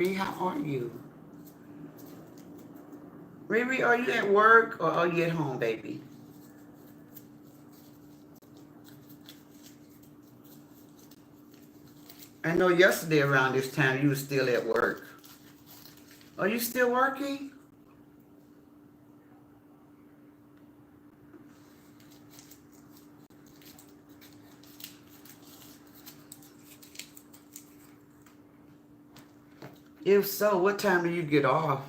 How are you? Riri, are you at work or are you at home, baby? I know yesterday around this time you were still at work. Are you still working? If so, what time do you get off?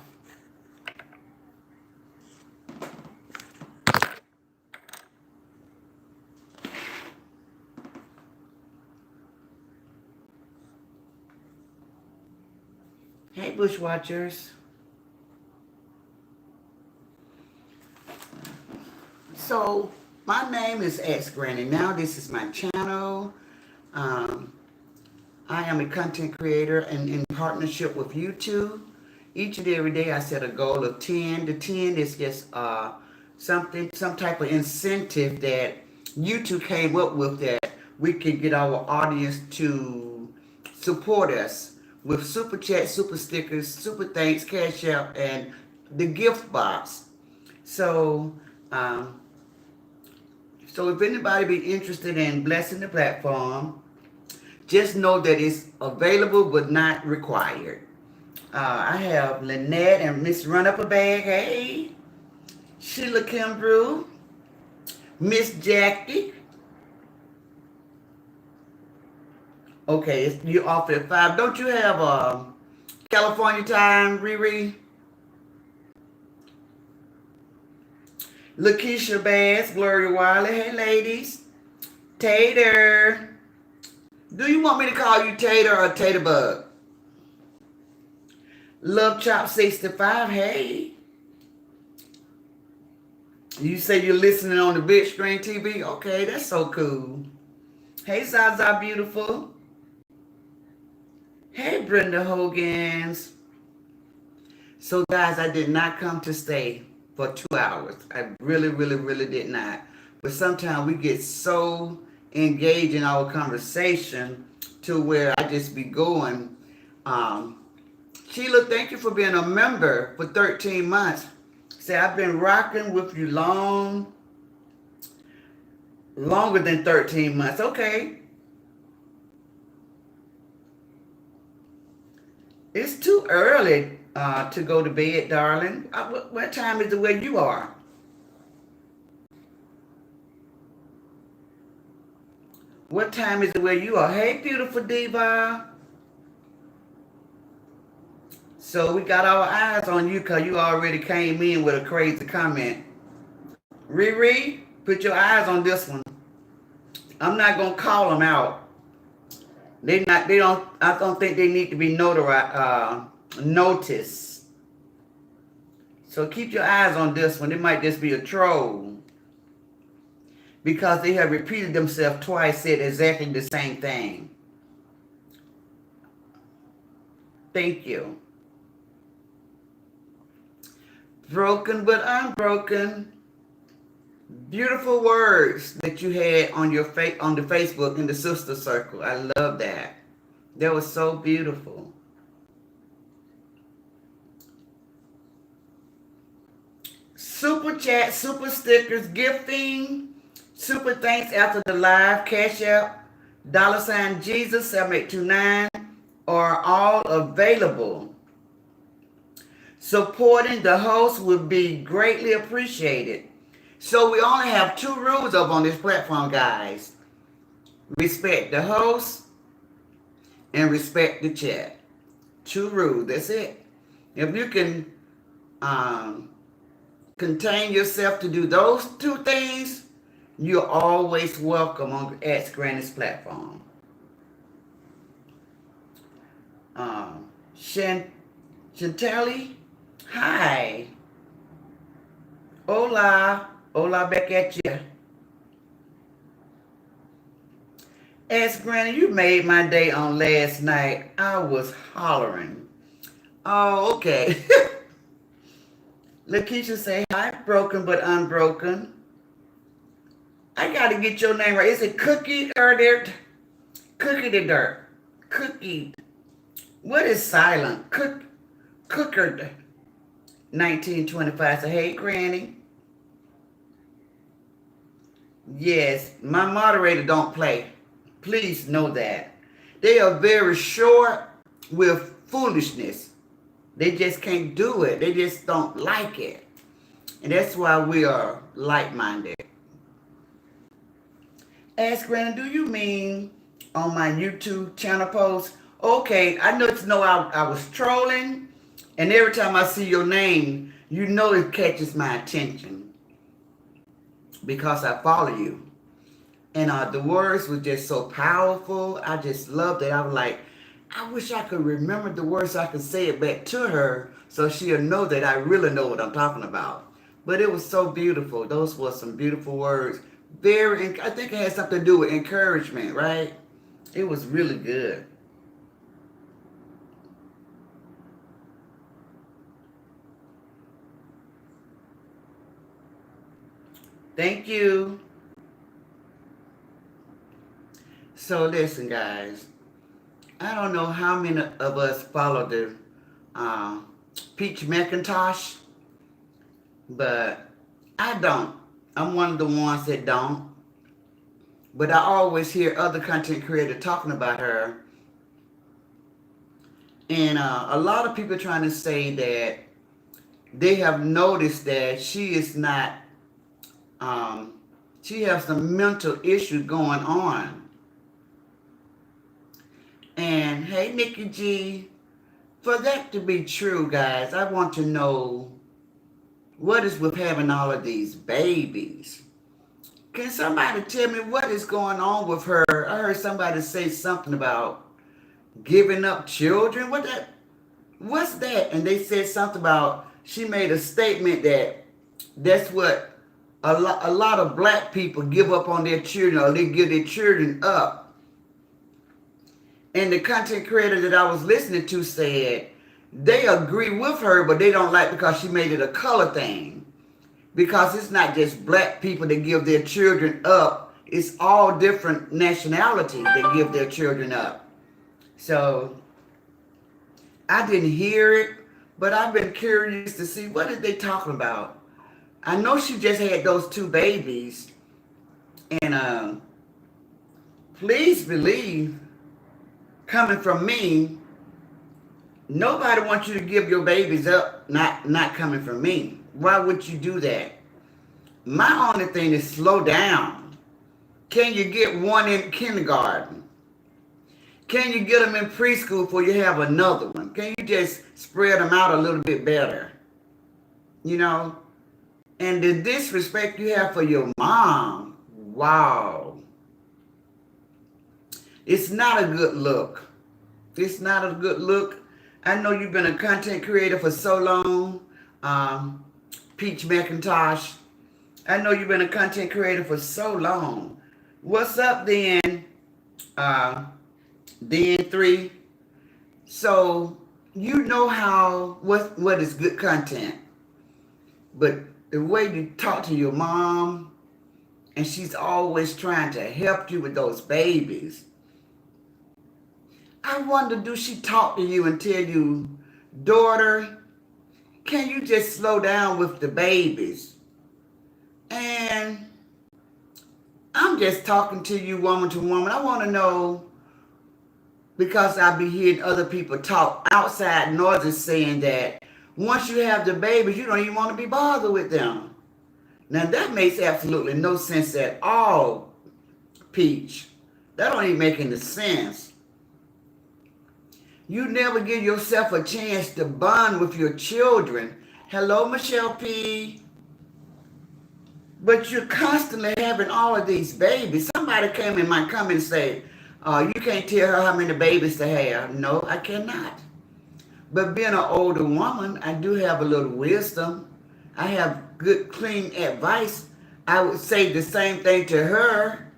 Hey, Bushwatchers. So, my name is Ask Granny. Now, this is my channel. Um, I am a content creator and in partnership with YouTube. Each and every day I set a goal of 10. The 10 is just some type of incentive that YouTube came up with that we can get our audience to support us with super chat, super stickers, super thanks, cash out, and the gift box. So, um, so if anybody be interested in blessing the platform, just know that it's available but not required. I have Lynette and Miss Run Up a Bag. Hey, Sheila Kimbrew, Miss Jackie. Okay, you off at 5. Don't you have California time, Riri? Lakeisha Bass, Gloria Wiley. Hey, ladies. Tater. Do you want me to call you Tater or Tater Bug? Love Chop 65. Hey. You say you're listening on the big screen TV? Okay, that's so cool. Hey, Zaza Beautiful. Hey, Brenda Hogans. So, guys, I did not come to stay for 2 hours. I really, really, really did not. But sometimes we get so engaged in our conversation to where I just be going. Sheila, thank you for being a member for 13 months. Say, I've been rocking with you longer than 13 months. Okay. It's too early to go to bed, darling. What time is it where you are? What time is it where you are? Hey, beautiful diva. So we got our eyes on you because you already came in with a crazy comment. Riri, put your eyes on this one. I'm not gonna call them out. I don't think they need to be noticed. So keep your eyes on this one. It might just be a troll. Because they have repeated themselves twice, said exactly the same thing. Thank you. Broken but unbroken. Beautiful words that you had on on the Facebook in the sister circle. I love that. That was so beautiful. Super chat, super stickers, gifting, super thanks after the live, cash out, $ Jesus 7829 are all available. Supporting the host would be greatly appreciated. So we only have 2 rules up on this platform, guys. Respect the host and respect the chat. 2 rules, that's it. If you can contain yourself to do those 2 things, you're always welcome on Ask Granny's platform. Chantelli, hi. Hola. Hola back at you. Ask Granny, you made my day on last night. I was hollering. Oh, okay. Lakeisha say, hi, broken but unbroken. I got to get your name right. Is it Cookie or Dirt? Cookie the Dirt. Cookie. What is silent? Cooker 1925 said, hey, Granny. Yes, my moderator don't play. Please know that. They are very short with foolishness. They just can't do it. They just don't like it. And that's why we are like-minded. Ask Granny, do you mean on my YouTube channel post? Okay, I know I was trolling, and every time I see your name, you know it catches my attention because I follow you. And the words were just so powerful. I just loved it. I was like, I wish I could remember the words so I could say it back to her so she'll know that I really know what I'm talking about. But it was so beautiful. Those were some beautiful words. I think it had something to do with encouragement, right? It was really good. Thank you. So listen, guys. I don't know how many of us follow the Peach McIntosh, but I don't. I'm one of the ones that don't. But I always hear other content creators talking about her. And a lot of people trying to say that they have noticed that she is not, she has some mental issues going on. And hey, Nikki G, for that to be true, guys, I want to know what is with having all of these babies. Can somebody tell me what is going on with her? I heard somebody say something about giving up children. What's that? And they said something about, she made a statement that that's what a lot of black people give up on their children, or they give their children up. And the content creator that I was listening to said they agree with her, but they don't like because she made it a color thing. Because it's not just black people that give their children up. It's all different nationalities that give their children up. So I didn't hear it, but I've been curious to see what are they talking about. I know she just had those 2 babies. And please believe, coming from me, nobody wants you to give your babies up, not coming from me. Why would you do that? My only thing is slow down. Can you get one in kindergarten? Can you get them in preschool before you have another one? Can you just spread them out a little bit better? You know? And the disrespect you have for your mom, wow. It's not a good look. It's not a good look. I know you've been a content creator for so long, Peach McIntosh. I know you've been a content creator for so long. What's up, then? DN3. So you know what is good content, but the way you talk to your mom, and she's always trying to help you with those babies. I wonder, do she talk to you and tell you, daughter, can you just slow down with the babies? And I'm just talking to you woman to woman. I want to know, because I be hearing other people talk outside noises saying that once you have the babies, you don't even want to be bothered with them. Now that makes absolutely no sense at all, Peach. That don't even make any sense. You never give yourself a chance to bond with your children. Hello, Michelle P. But you're constantly having all of these babies. Somebody came in my comment and say, you can't tell her how many babies to have. No, I cannot. But being an older woman, I do have a little wisdom. I have good, clean advice. I would say the same thing to her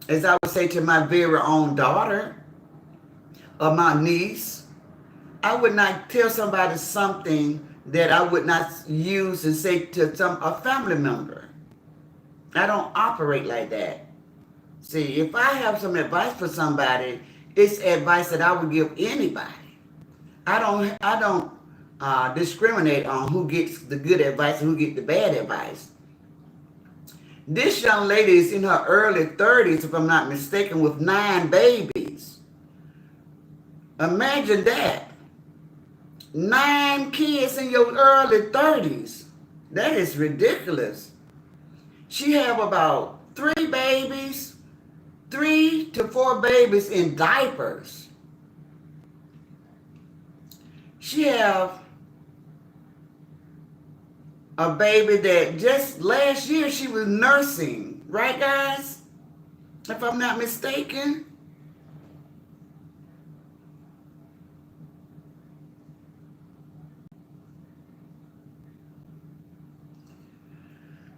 as I would say to my very own daughter or my niece. I would not tell somebody something that I would not use and say to a family member. I don't operate like that. See, if I have some advice for somebody, it's advice that I would give anybody. I don't discriminate on who gets the good advice and who gets the bad advice. This young lady is in her early 30s, if I'm not mistaken, with 9 babies. Imagine that. 9 kids in your early 30s. That is ridiculous. She have about 3 babies, 3 to 4 babies in diapers. She have a baby that just last year she was nursing, right guys? If I'm not mistaken.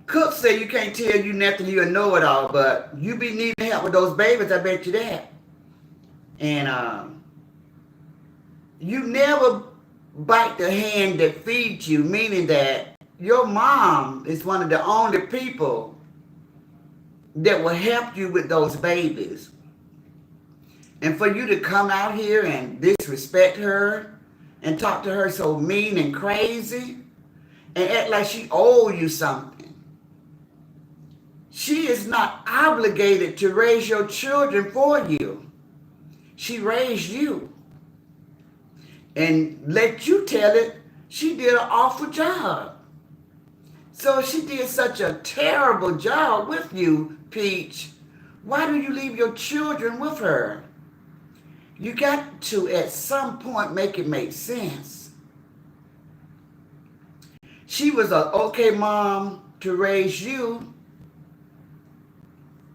Cook say you can't tell you nothing, you a know-it-all, but you be needing help with those babies, I bet you that. And you never bite the hand that feeds you, meaning that your mom is one of the only people that will help you with those babies. And for you to come out here and disrespect her and talk to her so mean and crazy and act like she owes you something. She is not obligated to raise your children for you. She raised you. And let you tell it, she did an awful job. So she did such a terrible job with you, Peach. Why do you leave your children with her? You got to, at some point, make it make sense. She was an okay mom to raise you,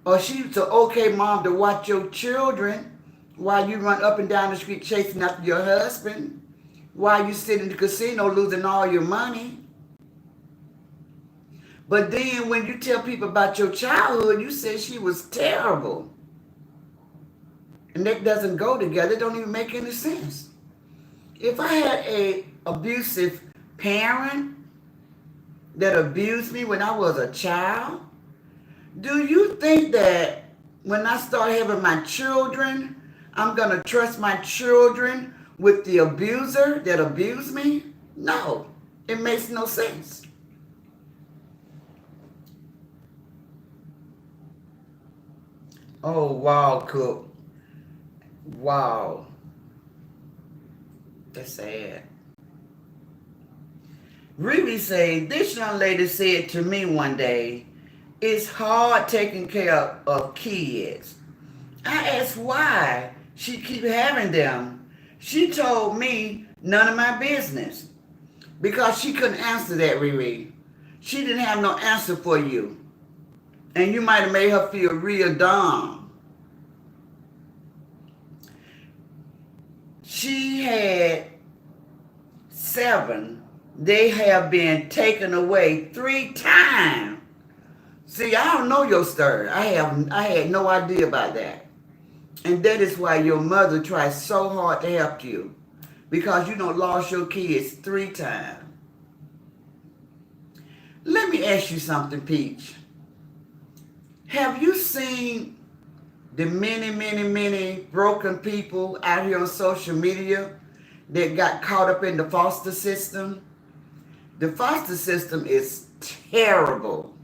or she was an okay mom to watch your children while you run up and down the street chasing after your husband, while you sit in the casino losing all your money. But then when you tell people about your childhood, you say she was terrible. And that doesn't go together. It don't even make any sense. If I had a abusive parent that abused me when I was a child, do you think that when I start having my children, I'm going to trust my children with the abuser that abused me? No, it makes no sense. Oh, wow, Cook. Wow. That's sad. Riri say, this young lady said to me one day, it's hard taking care of kids. I asked why she keep having them. She told me none of my business. Because she couldn't answer that, Riri. She didn't have no answer for you. And you might have made her feel real dumb. She had 7. They have been taken away 3 times. See, I don't know your story. I had no idea about that. And that is why your mother tries so hard to help you. Because you done lost your kids 3 times. Let me ask you something, Peach. Have you seen the many broken people out here on social media that got caught up in the foster system? The foster system is terrible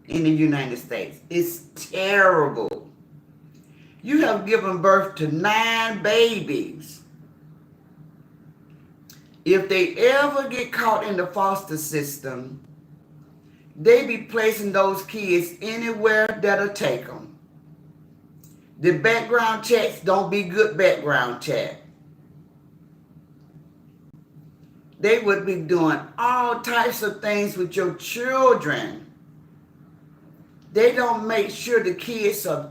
in the United States. It's terrible. You have given birth to 9 babies. If they ever get caught in the foster system, they be placing those kids anywhere that'll take them. The background checks don't be good background check. They would be doing all types of things with your children. They don't make sure the kids are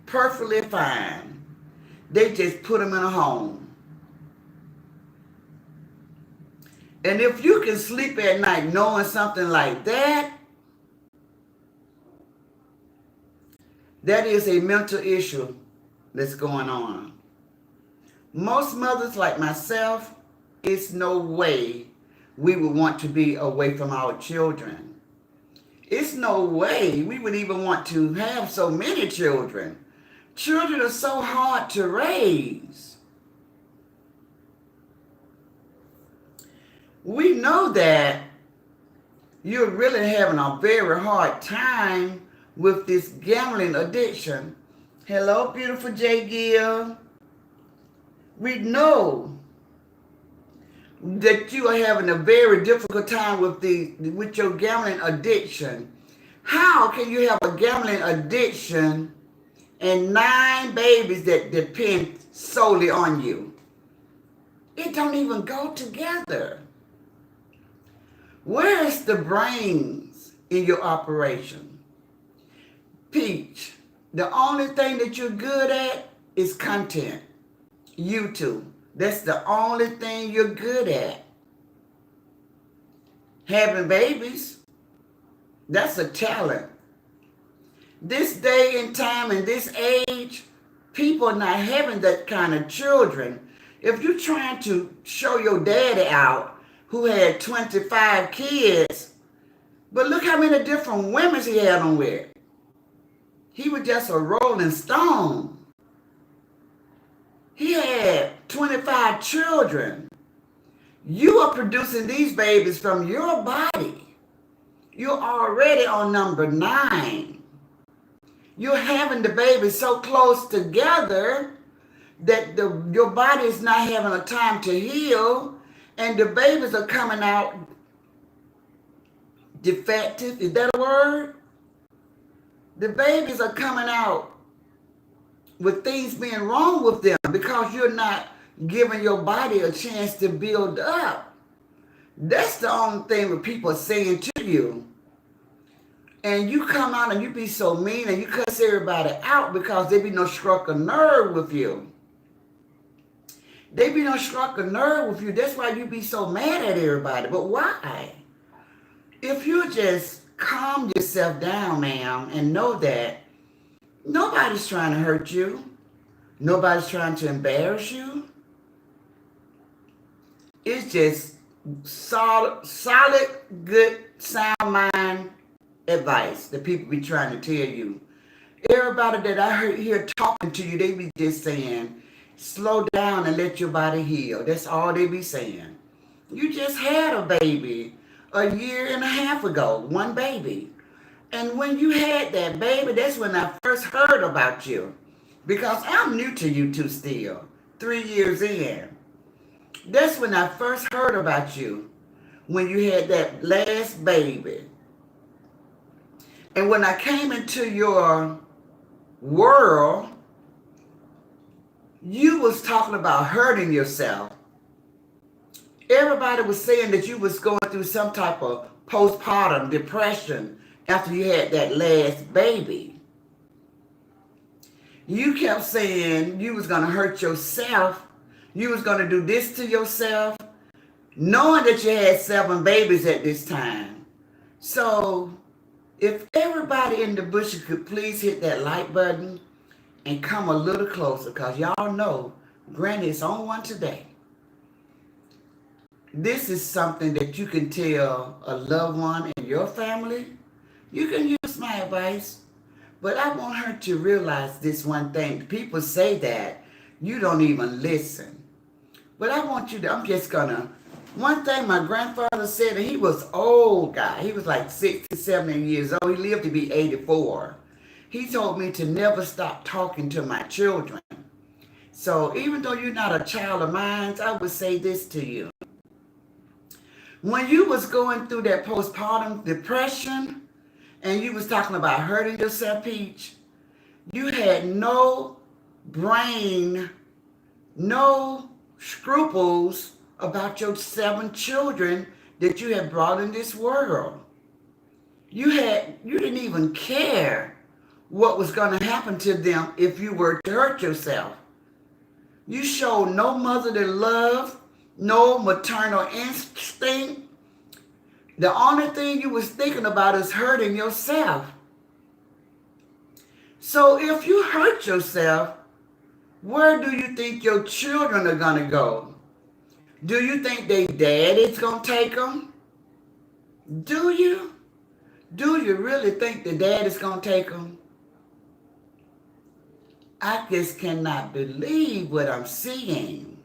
perfectly fine. They just put them in a home. And if you can sleep at night knowing something like that, that is a mental issue that's going on. Most mothers like myself, it's no way we would want to be away from our children. It's no way we would even want to have so many children. Children are so hard to raise. We know that you're really having a very hard time with this gambling addiction. Hello, beautiful J. Gill. We know that you are having a very difficult time with your gambling addiction. How can you have a gambling addiction and 9 babies that depend solely on you? It don't even go together. Where is the brains in your operation? Peach, the only thing that you're good at is content. YouTube. That's the only thing you're good at. Having babies, that's a talent. This day and time and this age, people are not having that kind of children. If you're trying to show your daddy out who had 25 kids, but look how many different women he had them with. He was just a rolling stone. He had 25 children. You are producing these babies from your body. You're already on number 9. You're having the babies so close together that your body is not having a time to heal, and the babies are coming out defective. Is that a word? The babies are coming out with things being wrong with them because you're not giving your body a chance to build up. That's the only thing that people are saying to you. And you come out and you be so mean and you cuss everybody out because they be no struck a nerve with you. They be no struck a nerve with you. That's why you be so mad at everybody. But why? If you just calm yourself down, ma'am, and know that nobody's trying to hurt you. Nobody's trying to embarrass you. It's just solid, good, sound mind advice that people be trying to tell you. Everybody that I hear talking to you, they be just saying, slow down and let your body heal. That's all they be saying. You just had a baby a year and a half ago, one baby. And when you had that baby, that's when I first heard about you. Because I'm new to YouTube still, 3 years in. That's when I first heard about you, when you had that last baby. And when I came into your world, you was talking about hurting yourself. Everybody was saying that you was going through some type of postpartum depression after you had that last baby. You kept saying you was going to hurt yourself. You was going to do this to yourself, knowing that you had 7 babies at this time. So if everybody in the bush could please hit that like button and come a little closer, because y'all know Granny is on one today. This is something that you can tell a loved one in your family. You can use my advice, but I want her to realize this one thing. People say that you don't even listen. But I want you to, I'm just gonna, one thing my grandfather said, and he was old guy. He was like 60, 70 years old. He lived to be 84. He told me to never stop talking to my children. So even though you're not a child of mine, I would say this to you. When you was going through that postpartum depression and you was talking about hurting yourself, Peach, you had no brain, no scruples about your 7 children that you had brought in this world. You didn't even care what was going to happen to them if you were to hurt yourself. You showed no motherly love, no maternal instinct. The only thing you was thinking about is hurting yourself. So if you hurt yourself, where do you think your children are going to go? Do you think their daddy's going to take them? Do you? Do you really think the daddy's going to take them? I just cannot believe what I'm seeing.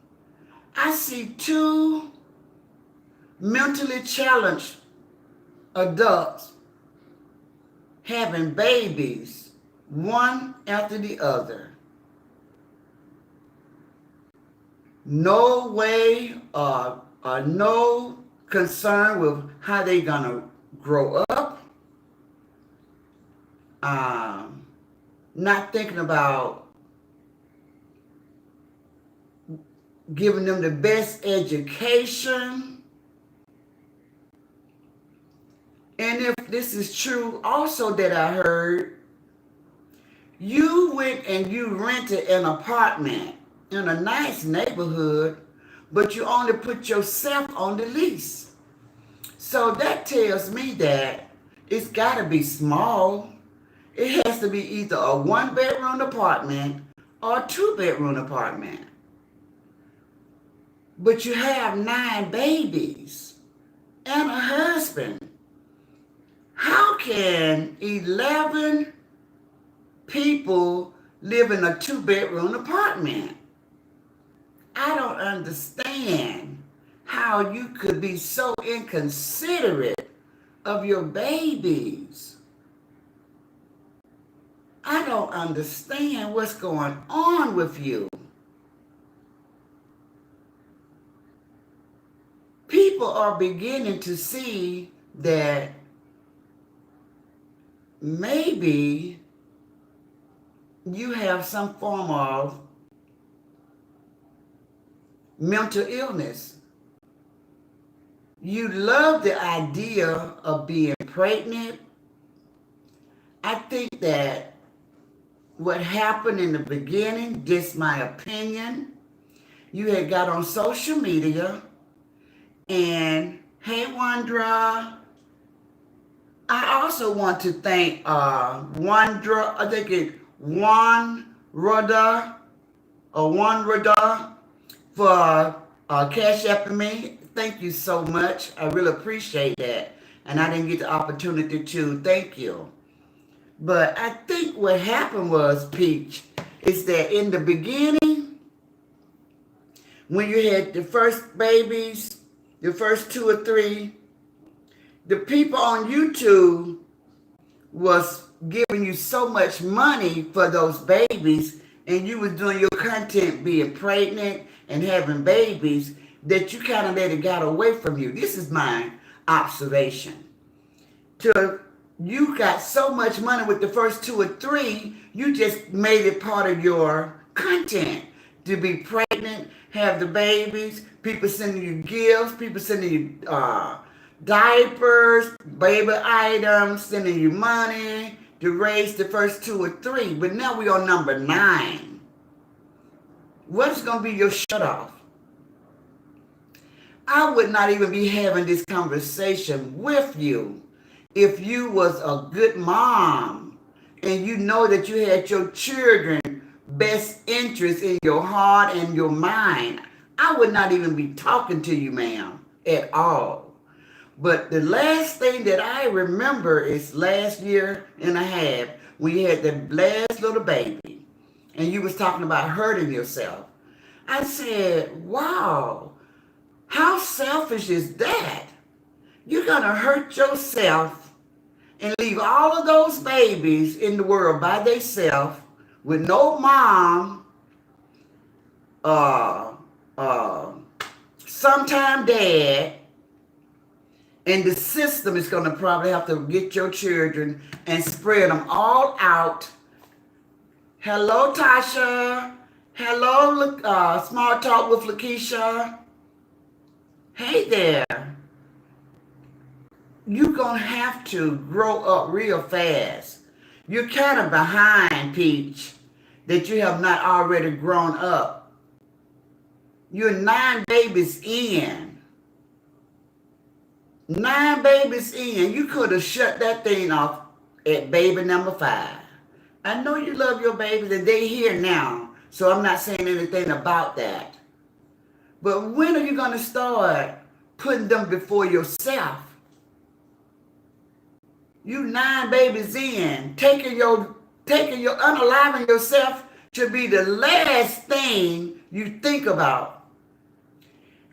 I see 2 mentally challenged adults having babies one after the other. No way or no concern with how they gonna grow up. Not thinking about giving them the best education. And if this is true also that I heard, you went and you rented an apartment in a nice neighborhood, but you only put yourself on the lease. So that tells me that it's gotta be small. It has to be either a 1-bedroom apartment or a 2-bedroom apartment. But you have 9 babies and a husband. How can 11 people live in a 2-bedroom apartment? I don't understand how you could be so inconsiderate of your babies. I don't understand what's going on with you. People are beginning to see that maybe you have some form of mental illness. You love the idea of being pregnant. I think that what happened in the beginning, just my opinion, you had got on social media and, hey, Wandra, I also want to thank Wandra, I think it's Wanrada for Cash Apping me. Thank you so much. I really appreciate that. And I didn't get the opportunity to thank you. But I think what happened was, Peach, is that in the beginning, when you had the first babies, the first 2 or 3, the people on YouTube was giving you so much money for those babies, and you was doing your content being pregnant and having babies, that you kind of let it get away from you. This is my observation. You got so much money with the first 2 or 3, you just made it part of your content to be pregnant, have the babies, people sending you gifts, people sending you diapers, baby items, sending you money to raise the first 2 or 3. But now we're on number 9. What's going to be your shut off? I would not even be having this conversation with you if you was a good mom and you know that you had your children best interest in your heart and your mind. I would not even be talking to you, ma'am, at all. But the last thing that I remember is last year and a half when you had the last little baby and you was talking about hurting yourself. I said, wow, how selfish is that? You're going to hurt yourself and leave all of those babies in the world by themselves with no mom, sometime dad, and the system is going to probably have to get your children and spread them all out. Hello, Tasha. Hello, Small Talk with Lakeisha. Hey there. You're going to have to grow up real fast. You're kind of behind, Peach, that you have not already grown up. You're 9 babies in. 9 babies in. You could have shut that thing off at baby number 5. I know you love your babies and they're here now, so I'm not saying anything about that. But when are you going to start putting them before yourself? You 9 babies in, taking your unaliving yourself should be the last thing you think about.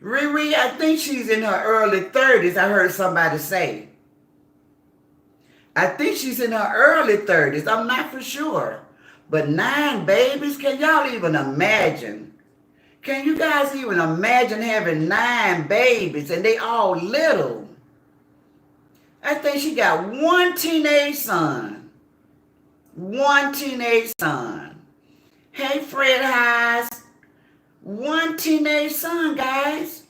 Riri, I think she's in her early 30s, I heard somebody say. I think she's in her early 30s. I'm not for sure. But 9 babies, can y'all even imagine? Can you guys even imagine having 9 babies and they all little? I think she got one teenage son. One teenage son. Hey, Fred Hayes. One teenage son, guys.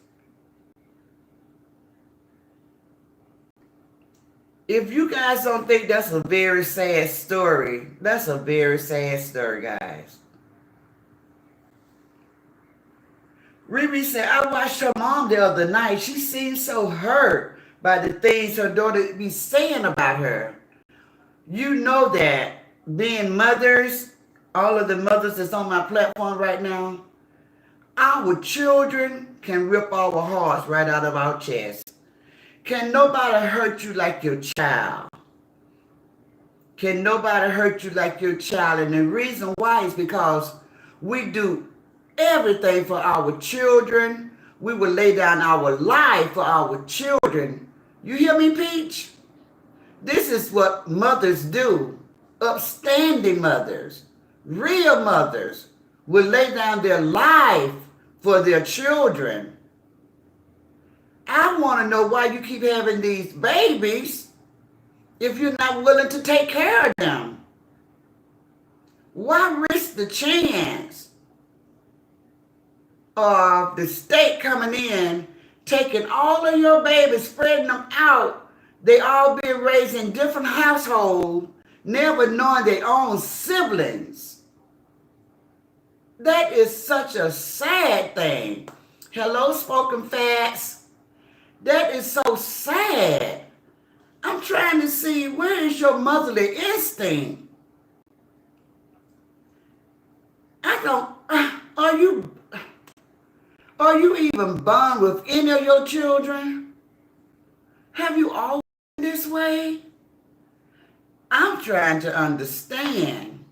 If you guys don't think that's a very sad story, that's a very sad story, guys. Riri said, I watched her mom the other night. She seemed so hurt by the things her daughter be saying about her. You know that being mothers, all of the mothers that's on my platform right now, our children can rip our hearts right out of our chest. Can nobody hurt you like your child? Can nobody hurt you like your child? And the reason why is because we do everything for our children. We will lay down our life for our children. You hear me, Peach? This is what mothers do. Upstanding mothers, real mothers, will lay down their life for their children. I want to know why you keep having these babies if you're not willing to take care of them. Why risk the chance of the state coming in, taking all of your babies, spreading them out? They all being raised in different households, never knowing their own siblings. That is such a sad thing. Hello, Spoken Facts. That is so sad. I'm trying to see, where is your motherly instinct? Are you even bond with any of your children? Have you always been this way? I'm trying to understand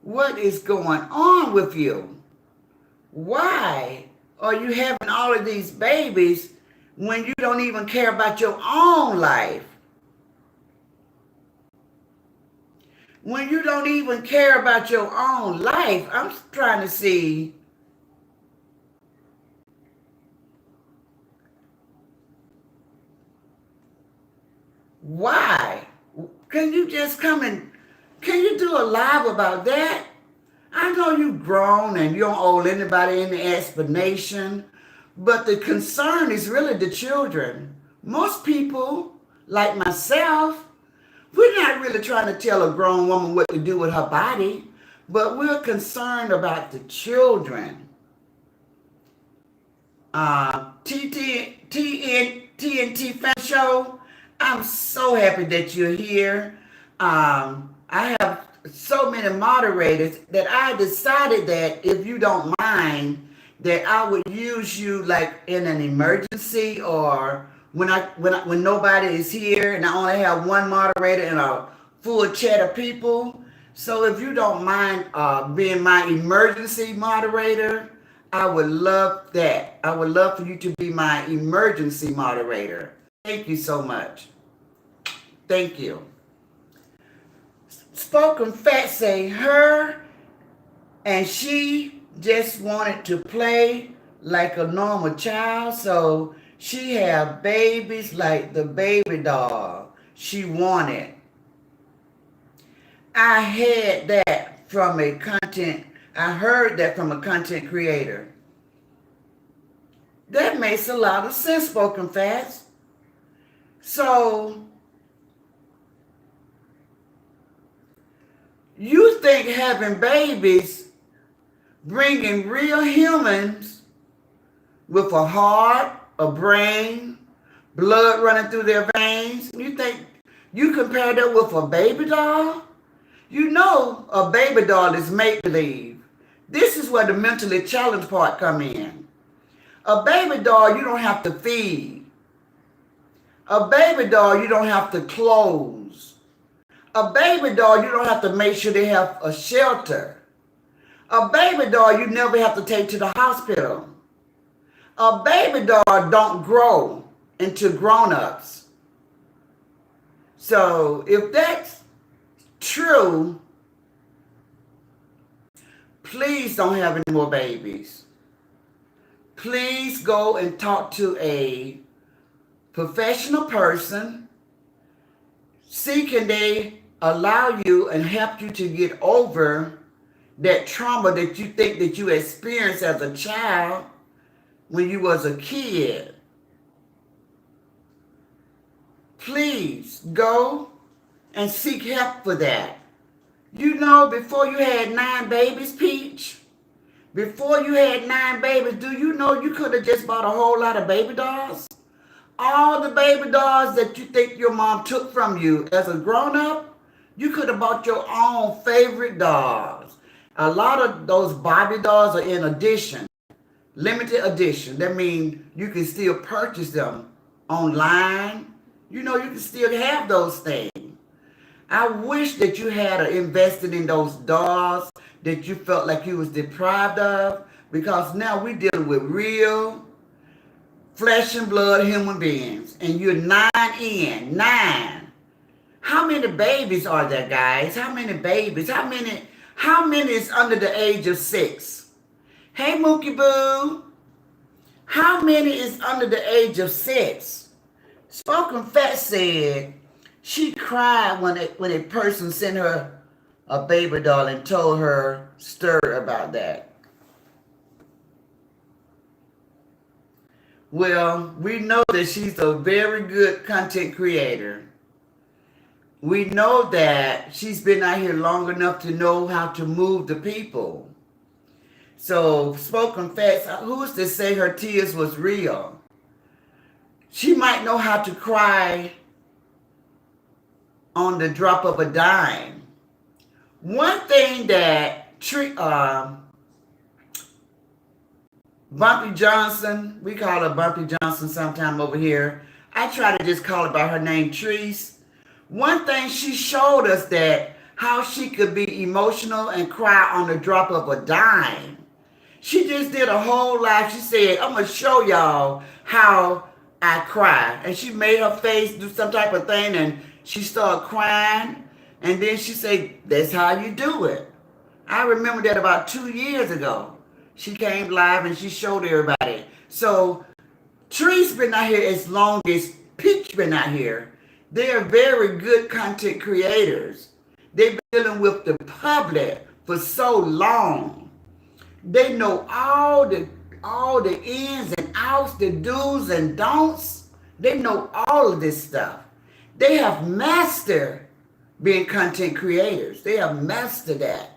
what is going on with you. Why are you having all of these babies when you don't even care about your own life? When you don't even care about your own life, I'm trying to see why. Can you just come and, can you do a live about that? I know you've grown and you don't owe anybody any explanation, but the concern is really the children. Most people, like myself, we're not really trying to tell a grown woman what to do with her body, but we're concerned about the children. TNT Fan Show, I'm so happy that you're here. I have so many moderators that I decided that if you don't mind, that I would use you like in an emergency, or when nobody is here and I only have one moderator and a full chat of people. So if you don't mind being my emergency moderator, I would love that. I would love for you to be my emergency moderator. Thank you so much. Thank you. Spoken Fat say her and she just wanted to play like a normal child, so she have babies like the baby doll she wanted. I heard that from a content creator. That makes a lot of sense, Spoken Fast. So you think having babies, bringing real humans with a heart, a brain, blood running through their veins, you think you compare that with a baby doll? You know a baby doll is make-believe. This is where the mentally challenged part come in. A baby doll you don't have to feed. A baby doll you don't have to clothe. A baby doll, you don't have to make sure they have a shelter. A baby doll, you never have to take to the hospital. A baby doll don't grow into grown-ups. So if that's true, please don't have any more babies. Please go and talk to a professional person. See, can they allow you and help you to get over that trauma that you think that you experienced as a child when you was a kid. Please go and seek help for that. You know, before you had 9 babies, Peach, before you had 9 babies, do you know you could have just bought a whole lot of baby dolls? All the baby dolls that you think your mom took from you as a grown-up, you could have bought your own favorite dolls. A lot of those Barbie dolls are in edition, limited edition. That means you can still purchase them online. You know, you can still have those things. I wish that you had invested in those dolls that you felt like you was deprived of, because now we're dealing with real flesh and blood human beings, and you're 9 in. 9. How many babies are there, guys? How many babies? How many is under the age of 6? Hey, Mookie Boo. How many is under the age of 6? Spoken Fat said she cried when a person sent her a baby doll and told her story about that. Well, we know that she's a very good content creator. We know that she's been out here long enough to know how to move the people. So, Spoken Fat, who's to say her tears was real? She might know how to cry on the drop of a dime. One thing that Bumpy Johnson, we call her Bumpy Johnson sometime over here. I try to just call her by her name, Treese. One thing she showed us that how she could be emotional and cry on the drop of a dime. She just did a whole live. She said, I'm going to show y'all how I cry. And she made her face do some type of thing, and she started crying. And then she said, that's how you do it. I remember that about 2 years ago. She came live and she showed everybody. So Tree's been out here as long as Peach been out here. They are very good content creators. They've been dealing with the public for so long. They know all the ins and outs, the do's and don'ts. They know all of this stuff. They have mastered being content creators. They have mastered that.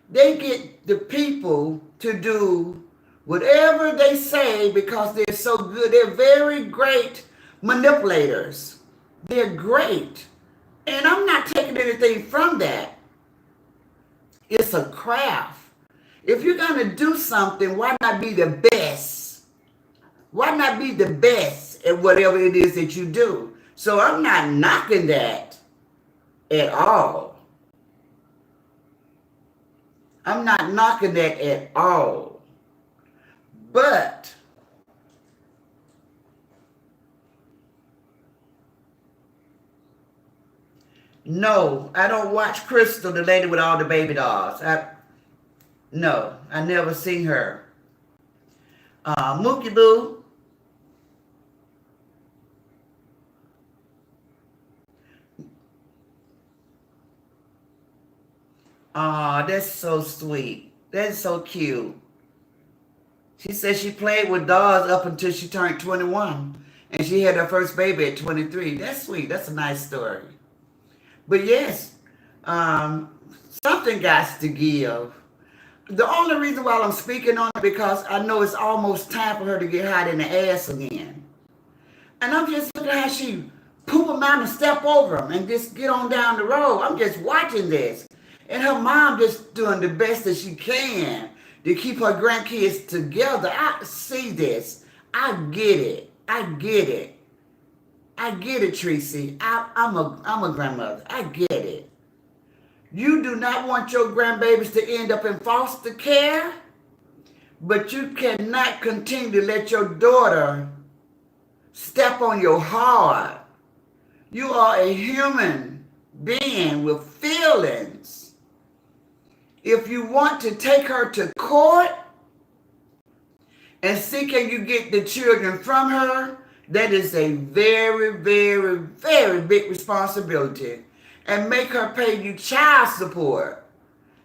They get the people to do whatever they say because they're so good. They're very great manipulators. They're great. And I'm not taking anything from that. It's a craft. If you're going to do something, why not be the best? Why not be the best at whatever it is that you do? So I'm not knocking that at all. I'm not knocking that at all. But no, I don't watch Crystal, the lady with all the baby dolls. No, I never seen her. Mookie Boo. Aw, that's so sweet. That's so cute. She said she played with dolls up until she turned 21. And she had her first baby at 23. That's sweet. That's a nice story. But yes, something got to give. The only reason why I'm speaking on it because I know it's almost time for her to get hot in the ass again. And I'm just looking at how she poop them out and step over them and just get on down the road. I'm just watching this. And her mom just doing the best that she can to keep her grandkids together. I see this. I get it. I get it. I get it, Tracy. I'm a grandmother. I get it. You do not want your grandbabies to end up in foster care? But you cannot continue to let your daughter step on your heart. You are a human being with feelings. If you want to take her to court and see can you get the children from her, that is a very, very, very big responsibility. And make her pay you child support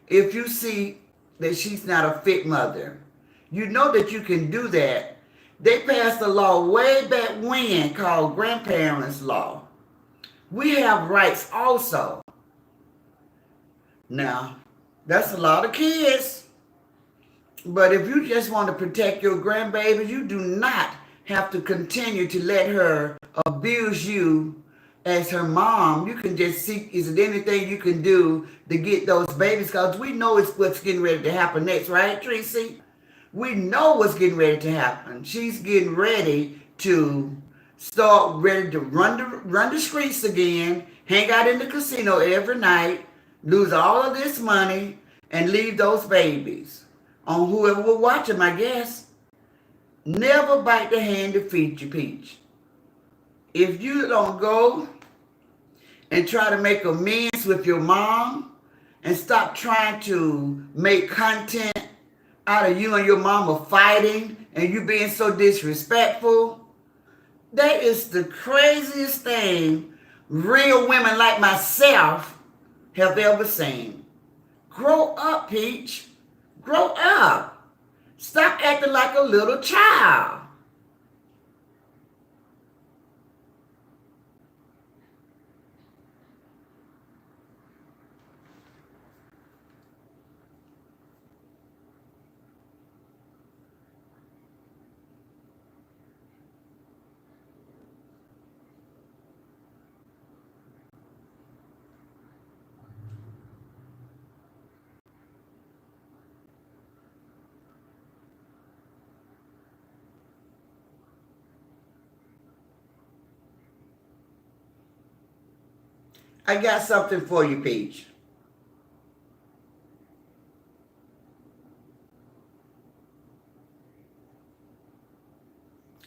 if you see that she's not a fit mother. You know that you can do that. They passed a law way back when called grandparents' law. We have rights also. Now, that's a lot of kids. But if you just want to protect your grandbaby, you do not have to continue to let her abuse you as her mom. You can just see, is there anything you can do to get those babies? Because we know it's what's getting ready to happen next, right, Tracy? We know what's getting ready to happen. She's getting ready to start ready to run the streets again, hang out in the casino every night, lose all of this money, and leave those babies on whoever will watch them, I guess. Never bite the hand that feeds you, Peach. If you don't go and try to make amends with your mom and stop trying to make content out of you and your mama fighting and you being so disrespectful, that is the craziest thing real women like myself have ever seen. Grow up, Peach. Grow up. Stop acting like a little child. I got something for you, Peach.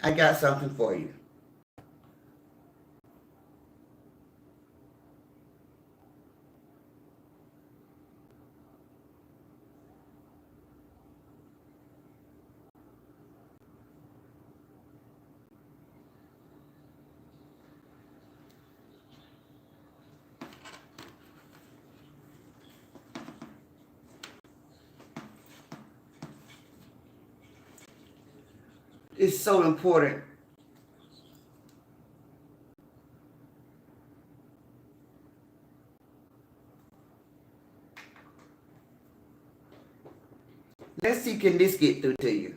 I got something for you. It's so important. Let's see, can this get through to you?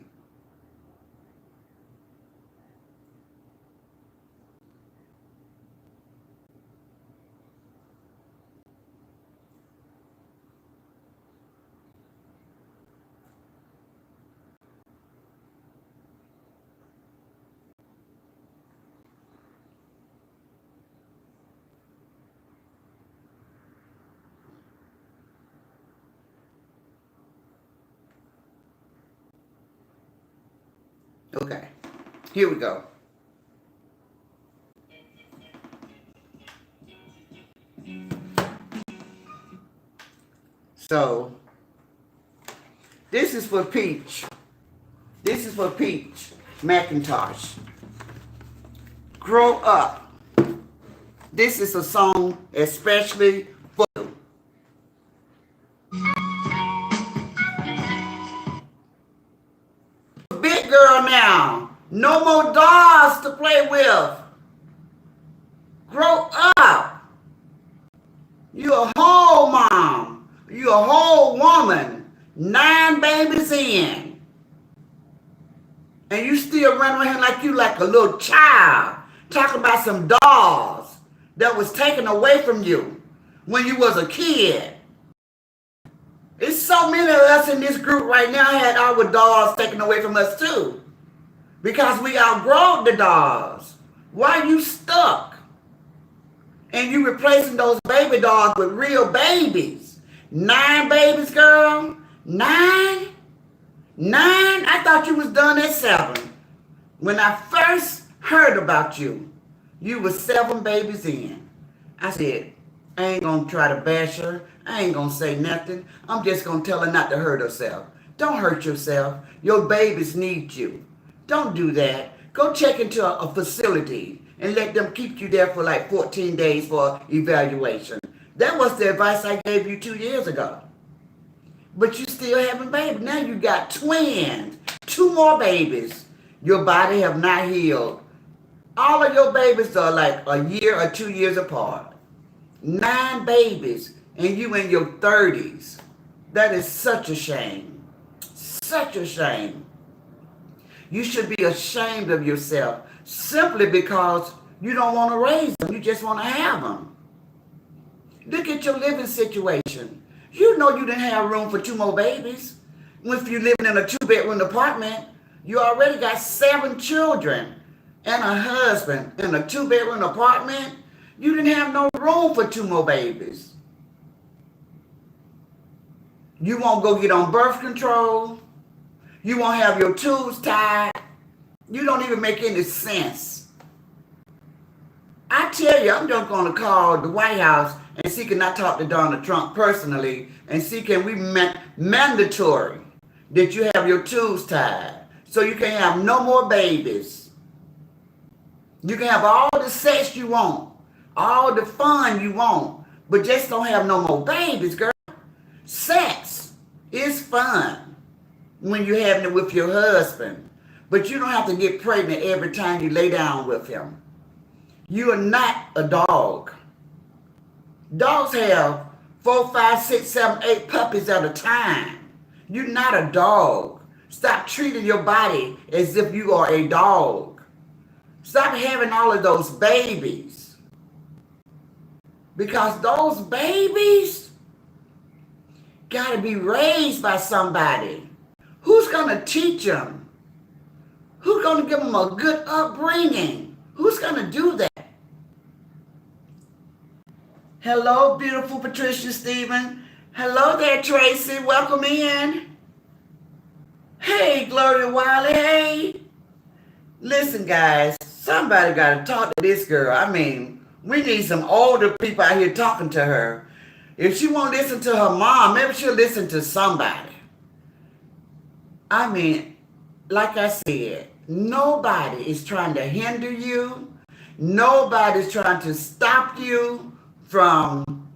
Okay, here we go. So, this is for Peach. This is for Peach McIntosh. Grow up. This is a song especially for you. Big girl now. No more dolls to play with. Grow up. You're a whole mom. You're a whole woman. 9 babies in. And you still run around like you like a little child. Talking about some dolls that was taken away from you when you was a kid. There's so many of us in this group right now had our dolls taken away from us too. Because we outgrown the dolls. Why are you stuck? And you replacing those baby dolls with real babies. 9 babies, girl. 9? 9? I thought you was done at 7. When I first heard about you, you was 7 babies in. I said, I ain't gonna try to bash her. I ain't gonna say nothing. I'm just gonna tell her not to hurt herself. Don't hurt yourself. Your babies need you. Don't do that. Go check into a facility and let them keep you there for like 14 days for evaluation. That was the advice I gave you 2 years ago. But you still having babies. Now you got twins. 2 more babies. Your body have not healed. All of your babies are like a year or 2 years apart. 9 babies and you in your 30s. That is such a shame. Such a shame. You should be ashamed of yourself simply because you don't want to raise them. You just want to have them. Look at your living situation. You know you didn't have room for 2 more babies. If you're living in a 2-bedroom apartment, you already got 7 children and a husband in a 2-bedroom apartment. You didn't have no room for 2 more babies. You won't go get on birth control. You won't have your tubes tied. You don't even make any sense. I tell you, I'm just going to call the White House and see can I talk to Donald Trump personally and see can we mandatory that you have your tubes tied so you can have no more babies. You can have all the sex you want, all the fun you want, but just don't have no more babies, girl. Sex is fun when you're having it with your husband, but you don't have to get pregnant every time you lay down with him. You are not a dog. Dogs have 4, 5, 6, 7, 8 puppies at a time. You're not a dog. Stop treating your body as if you are a dog. Stop having all of those babies. Because those babies got to be raised by somebody. Who's going to teach them? Who's going to give them a good upbringing? Who's going to do that? Hello, beautiful Patricia Stephen. Hello there, Tracy. Welcome in. Hey, Gloria Wiley. Hey. Listen, guys, somebody got to talk to this girl. I mean, we need some older people out here talking to her. If she won't listen to her mom, maybe she'll listen to somebody. I mean, like I said, nobody is trying to hinder you. Nobody's trying to stop you from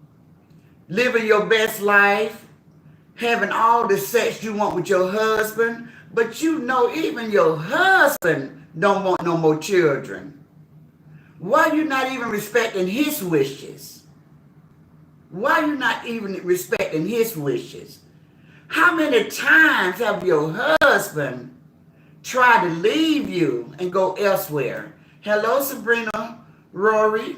living your best life, having all the sex you want with your husband, but you know even your husband don't want no more children. Why you not even respecting his wishes? Why you not even respecting his wishes? How many times have your husband tried to leave you and go elsewhere? Hello, Sabrina, Rory.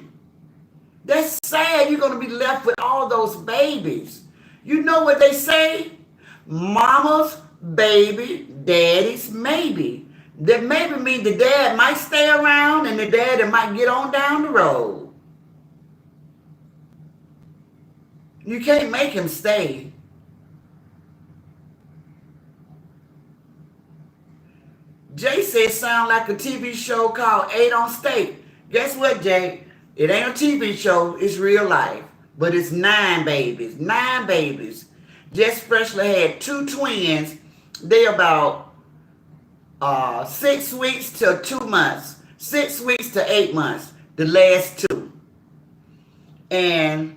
That's sad you're going to be left with all those babies. You know what they say? Mama's baby, daddy's maybe. That maybe means the dad might stay around and the daddy might get on down the road. You can't make him stay. Jay said sound like a TV show called 8 on State. Guess what, Jay? It ain't a TV show, it's real life. But it's 9 babies. 9 babies. Just freshly had 2 twins. They about 6 weeks to 2 months. 6 weeks to 8 months. The last 2. And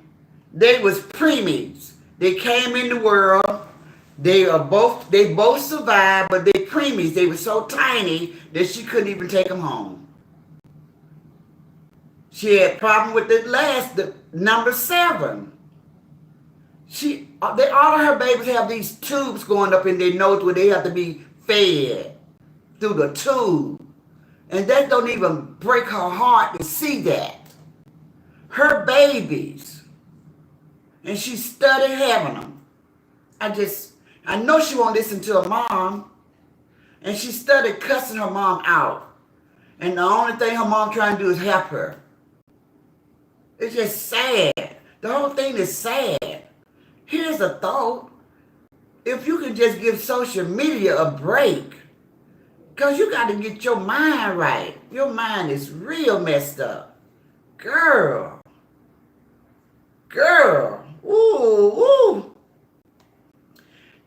they was preemies. They came in the world. They both survived, but they preemies. They were so tiny that she couldn't even take them home. She had problem with the number 7. All of her babies have these tubes going up in their nose where they have to be fed through the tube. And that don't even break her heart to see that. Her babies. And she studied having them. I know she won't listen to her mom. And she started cussing her mom out. And the only thing her mom trying to do is help her. It's just sad. The whole thing is sad. Here's a thought. if you can just give social media a break, because you got to get your mind right. Your mind is real messed up. Girl, girl, ooh, ooh.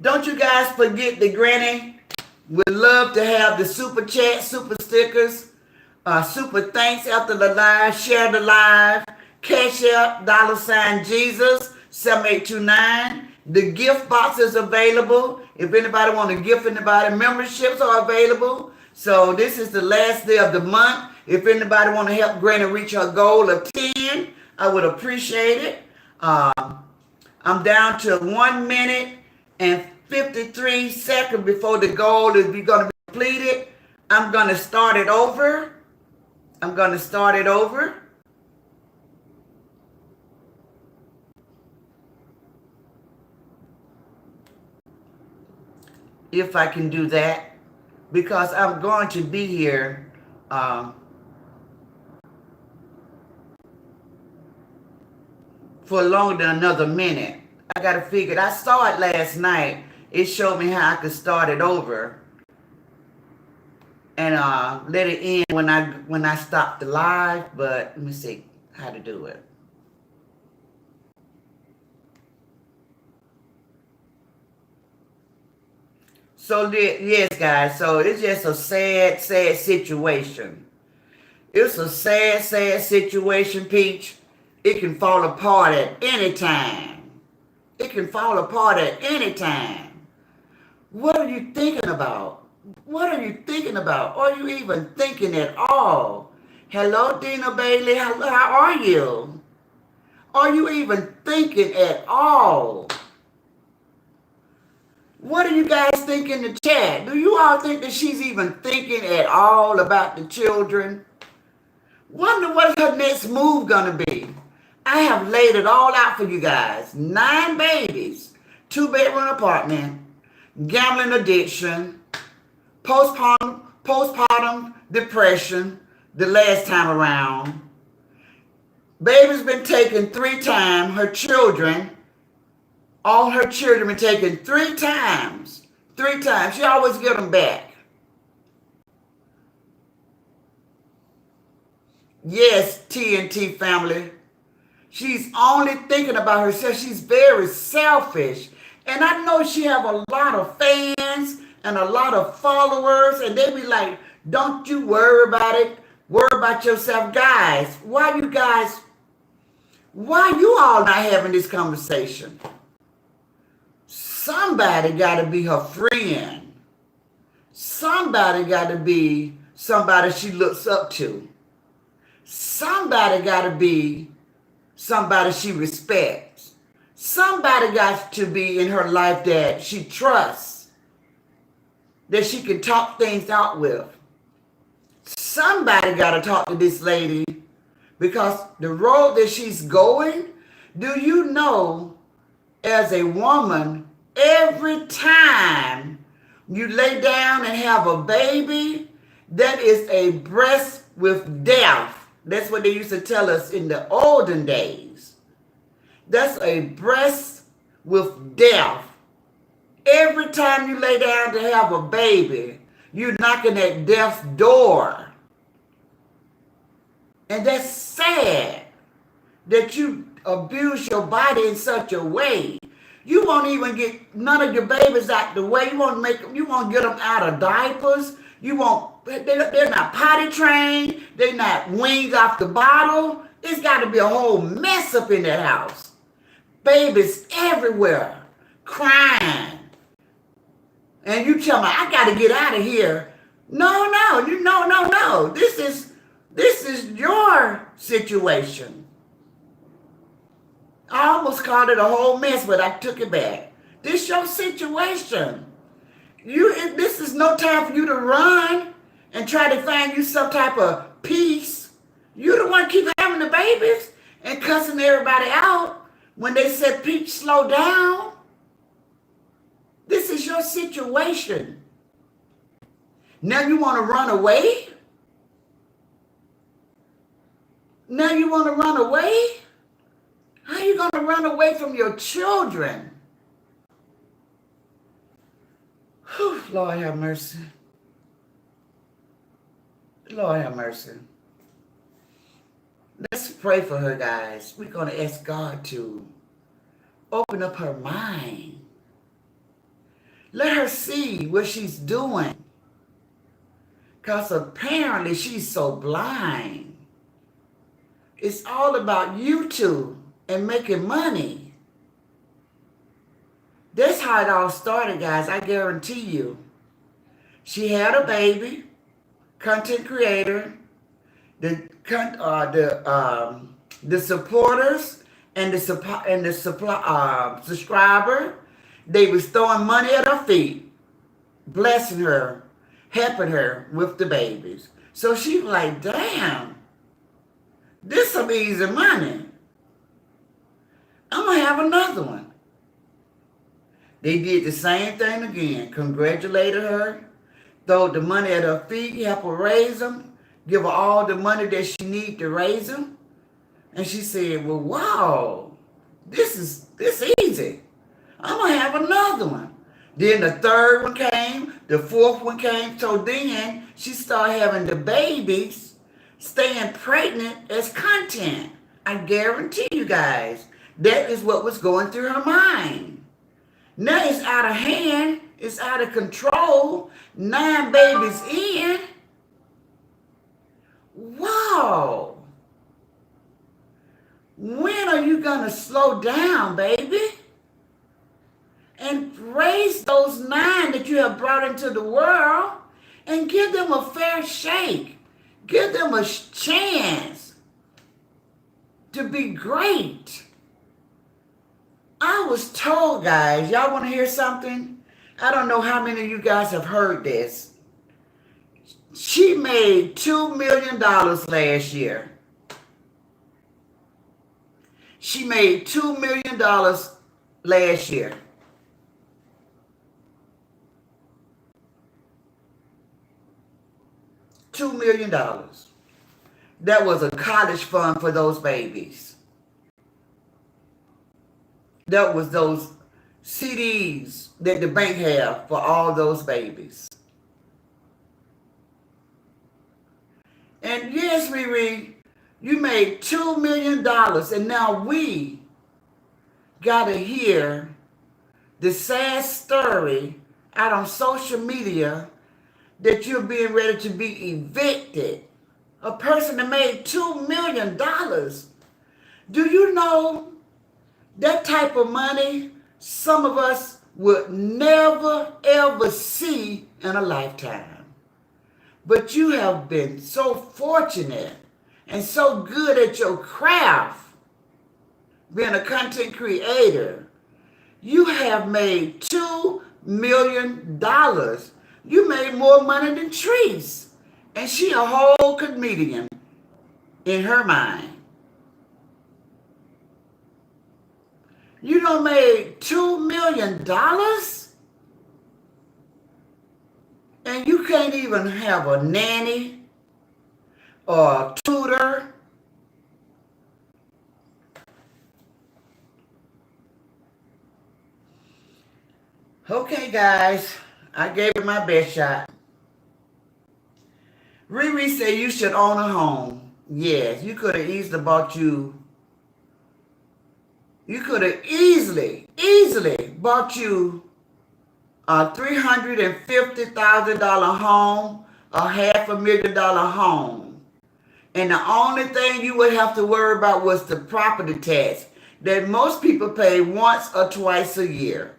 Don't you guys forget the Granny would love to have the super chat, super stickers, super thanks after the live, share the live, cash out, $Jesus, 7829. The gift box is available. If anybody want to gift anybody, memberships are available. So this is the last day of the month. If anybody want to help Granny reach her goal of 10, I would appreciate it. I'm down to 1 minute and 53 seconds before the goal is going to be completed. I'm going to start it over. If I can do that, because I'm going to be here for longer than another minute. I got to figure it. I saw it last night. It showed me how I could start it over and let it end when I stop the live. But let me see how to do it. So yes, guys. So it's just a sad, sad situation. It's a sad, sad situation, Peach. It can fall apart at any time. It can fall apart at any time. What are you thinking about? What are you thinking about? Are you even thinking at all? Hello, Dina Bailey. How are you? Are you even thinking at all? What do you guys think in the chat? Do you all think that she's even thinking at all about the children? Wonder what her next move gonna be. I have laid it all out for you guys. 9 babies, 2-bedroom apartment, gambling addiction, postpartum depression the last time around. Baby's been taken 3 times. Her children, all her children been taken 3 times. 3 times. She always get them back. Yes, TNT family. She's only thinking about herself. She's very selfish. And I know she have a lot of fans and a lot of followers. And they be like, don't you worry about it. Worry about yourself. Guys, why you all not having this conversation? Somebody got to be her friend. Somebody got to be somebody she looks up to. Somebody got to be somebody she respects. Somebody got to be in her life that she trusts, that she can talk things out with. Somebody got to talk to this lady, because the road that she's going, do you know, as a woman, every time you lay down and have a baby, that is a breast with death. That's what they used to tell us in the olden days. That's a breast with death. Every time you lay down to have a baby, you're knocking at death's door. And that's sad that you abuse your body in such a way. You won't even get none of your babies out the way. You won't get them out of diapers. They're not potty trained. They're not weaned off the bottle. It's got to be a whole mess up in that house. Babies everywhere, crying. And you tell me, I got to get out of here. No. This is your situation. I almost called it a whole mess, but I took it back. This your situation. This is no time for you to run and try to find you some type of peace. You the one keep having the babies and cussing everybody out when they said, Peach, slow down. This is your situation. Now you want to run away? Now you want to run away? How are you going to run away from your children? Whew, Lord have mercy. Lord have mercy. Let's pray for her, guys. We're going to ask God to open up her mind. Let her see what she's doing. Because apparently she's so blind. It's all about YouTube and making money. That's how it all started, guys. I guarantee you. She had a baby, content creator, the supporters and the subscriber. They was throwing money at her feet, blessing her, helping her with the babies. So she was like, damn, this some easy money. I'm going to have another one. They did the same thing again. Congratulated her, throw the money at her feet, help her raise them, give her all the money that she need to raise them. And she said, well, wow, this is easy. I'm going to have another one. Then the third one came, the fourth one came. So then she started having the babies, staying pregnant as content. I guarantee you guys, that is what was going through her mind. Now it's out of hand. It's out of control. 9 babies in. Wow. When are you going to slow down, baby? And raise those 9 that you have brought into the world and give them a fair shake. Give them a chance to be great. I was told, guys, y'all want to hear something? I don't know how many of you guys have heard this. She made $2 million last year. She made $2 million last year. $2 million. That was a college fund for those babies. That was those CDs that the bank had for all those babies. And yes, Riri, you made $2 million, and now we got to hear the sad story out on social media that you're being ready to be evicted. A person that made $2 million. Do you know that type of money some of us would never, ever see in a lifetime? But you have been so fortunate and so good at your craft, being a content creator. You have made $2 million. You made more money than Treese. And she a whole comedian in her mind. You done made $2 million? And you can't even have a nanny or a tutor. Okay, guys, I gave it my best shot. Riri said you should own a home. Yes, you could have easily bought you. You could have easily bought you a $350,000 home, a $500,000 home. And the only thing you would have to worry about was the property tax that most people pay once or twice a year.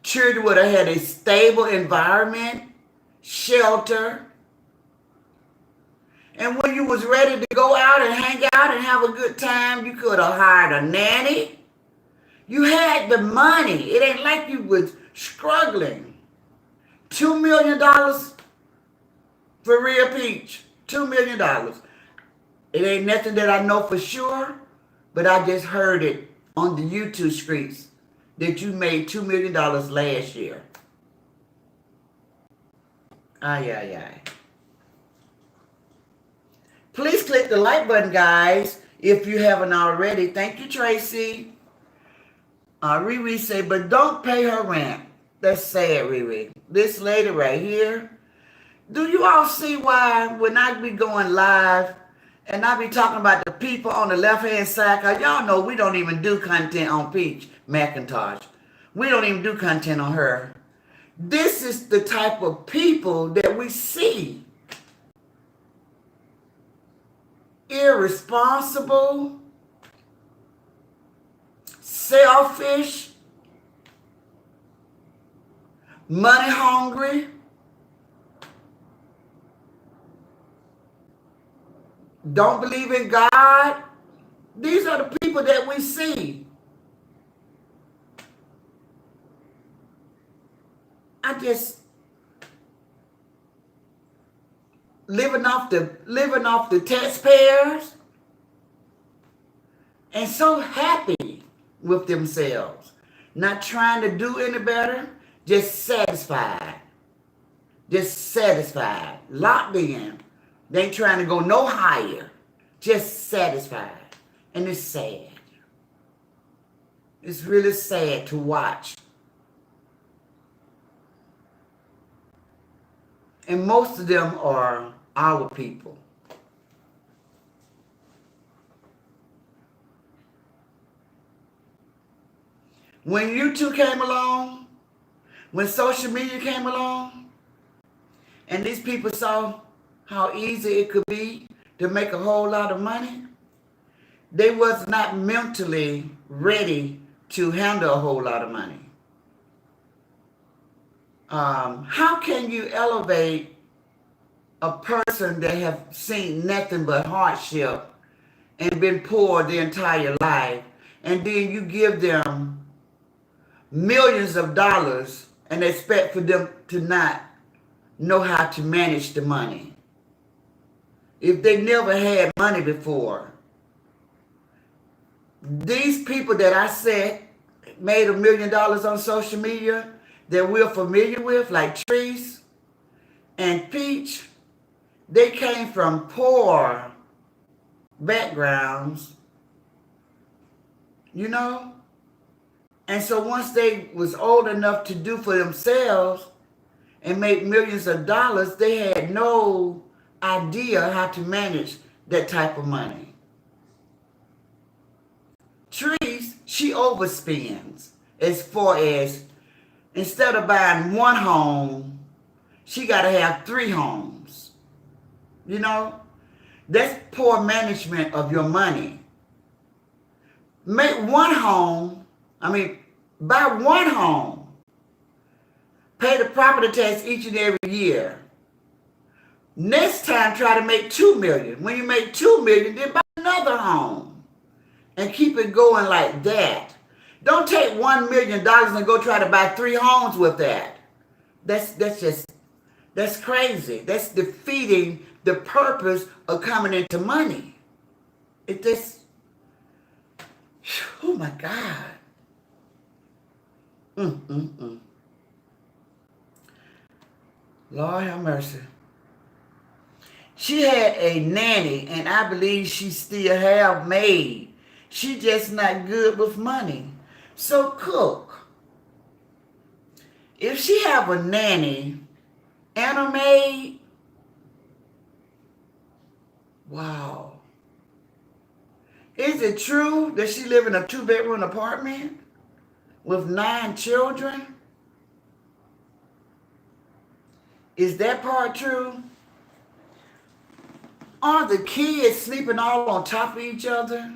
Children would have had a stable environment, shelter. And when you was ready to go out and hang out and have a good time, you could have hired a nanny. You had the money. It ain't like you was struggling. $2 million for Real Peach. $2 million. It ain't nothing that I know for sure, but I just heard it on the YouTube streets that you made $2 million last year. Ay, ay, ay. Please click the like button, guys, if you haven't already. Thank you, Tracy. Riri say, but don't pay her rent. That's sad, Riri. This lady right here. Do you all see why when I be going live and I be talking about the people on the left-hand side, because y'all know we don't even do content on Peach McIntosh. We don't even do content on her. This is the type of people that we see. Irresponsible, selfish, money hungry, don't believe in God. These are the people that we see. I just living off the taxpayers and so happy with themselves, not trying to do any better, just satisfied, locked in. They ain't trying to go no higher, just satisfied. And it's sad. It's really sad to watch. And most of them are our people. When YouTube came along, when social media came along, and these people saw how easy it could be to make a whole lot of money, they was not mentally ready to handle a whole lot of money. How can you elevate a person that have seen nothing but hardship and been poor their entire life, and then you give them millions of dollars and expect for them to not know how to manage the money? If they never had money before. These people that I said made $1 million on social media that we're familiar with, like Treese and Peach, they came from poor backgrounds, you know? And so once they was old enough to do for themselves and make millions of dollars, they had no idea how to manage that type of money. Treese, she overspends as far as instead of buying one home, she got to have 3 homes. You know, that's poor management of your money. Make one home, buy one home. Pay the property tax each and every year. Next time, try to make $2 million. When you make $2 million, then buy another home. And keep it going like that. Don't take $1 million and go try to buy 3 homes with that. That's crazy. That's defeating the purpose of coming into money. It just, oh my God. Lord have mercy. She had a nanny, and I believe she still have maid. She just not good with money. So cook. If she have a nanny and a maid, wow. Is it true that she live in a 2-bedroom apartment with 9 children? Is that part true? Are the kids sleeping all on top of each other?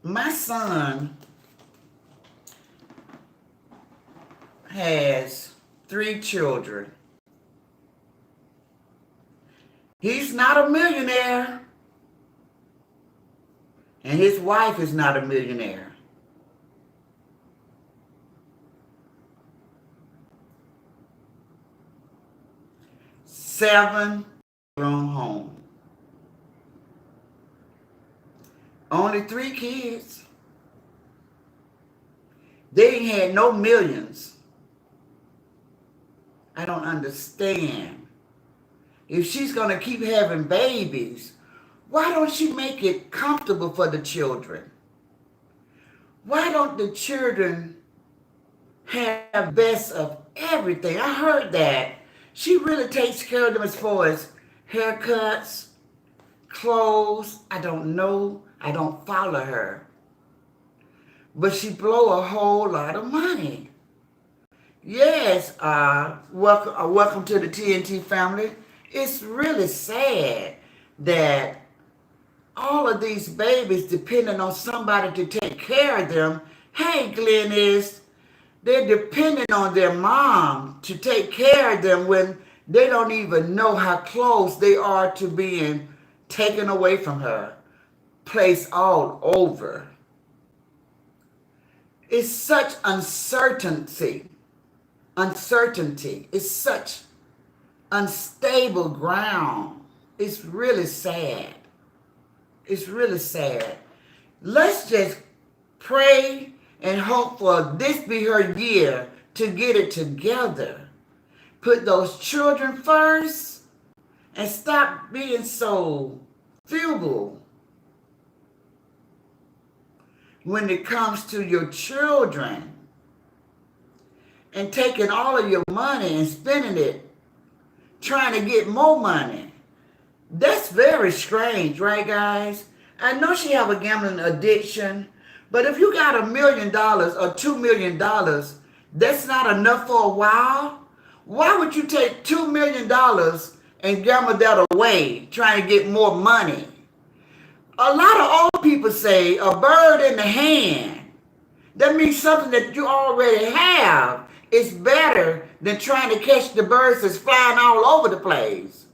My son has 3 children. He's not a millionaire. And his wife is not a millionaire. Seven-room home. Only 3 kids. They ain't had no millions. I don't understand. If she's going to keep having babies, Why don't she make it comfortable for the children? Why don't the children have best of everything? I heard that. She really takes care of them as far as haircuts, clothes. I don't know. I don't follow her. But she blow a whole lot of money. Yes, welcome to the TNT family. It's really sad that all of these babies depending on somebody to take care of them. Hey, Glennis, they're depending on their mom to take care of them when they don't even know how close they are to being taken away from her, placed all over. It's such uncertainty. It's such unstable ground. It's really sad. It's really sad. Let's just pray and hope for this be her year to get it together. Put those children first and stop being so feeble when it comes to your children and taking all of your money and spending it trying to get more money. That's very strange, right, guys? I know she have a gambling addiction, but if you got $1 million or $2 million, that's not enough for a while. Why would you take $2 million and gamble that away trying to get more money? A lot of old people say a bird in the hand. That means something that you already have is better than trying to catch the birds that's flying all over the place.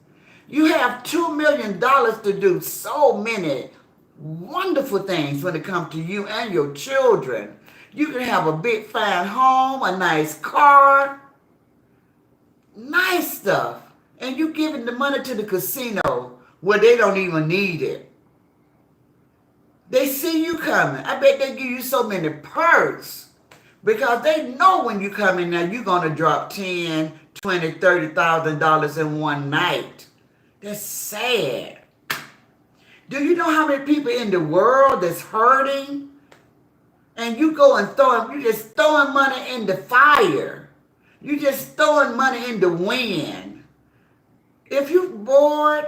You have $2 million to do so many wonderful things when it comes to you and your children. You can have a big fine home, a nice car, nice stuff. And you giving the money to the casino where they don't even need it. They see you coming. I bet they give you so many perks because they know when you come in there, you're going to drop $10,000, $20,000, $30,000 in one night. That's sad. Do you know how many people in the world that's hurting? And you go and you just throwing money in the fire. You just throwing money in the wind. If you're bored,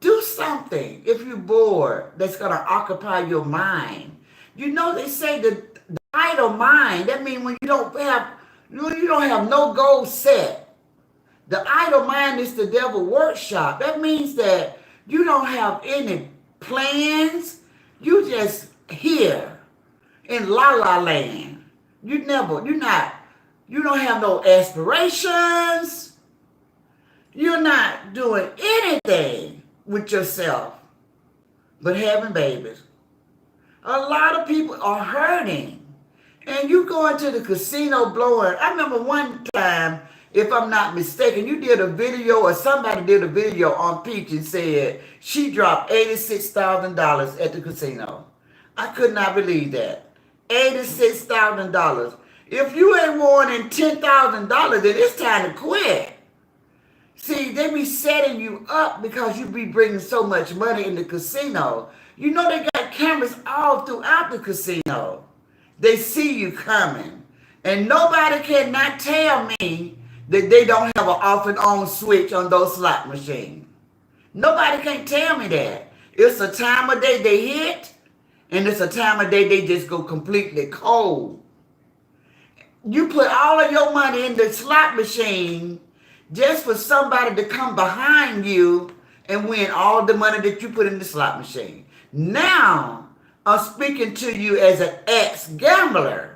do something. If you're bored, that's gonna occupy your mind. You know they say the idle mind. That means when you don't have no goal set. The idle mind is the devil workshop. That means that you don't have any plans. You just here in la la land. You don't have no aspirations. You're not doing anything with yourself but having babies. A lot of people are hurting. And you go into the casino blowing. I remember one time, if I'm not mistaken, you did a video or somebody did a video on Peach and said she dropped $86,000 at the casino. I could not believe that. $86,000. If you ain't winning $10,000, then it's time to quit. See, they be setting you up because you be bringing so much money in the casino. You know they got cameras all throughout the casino. They see you coming. And nobody cannot tell me that they don't have an off and on switch on those slot machines. Nobody can tell me that. It's a time of day they hit, and it's a time of day they just go completely cold. You put all of your money in the slot machine just for somebody to come behind you and win all the money that you put in the slot machine. Now, I'm speaking to you as an ex-gambler.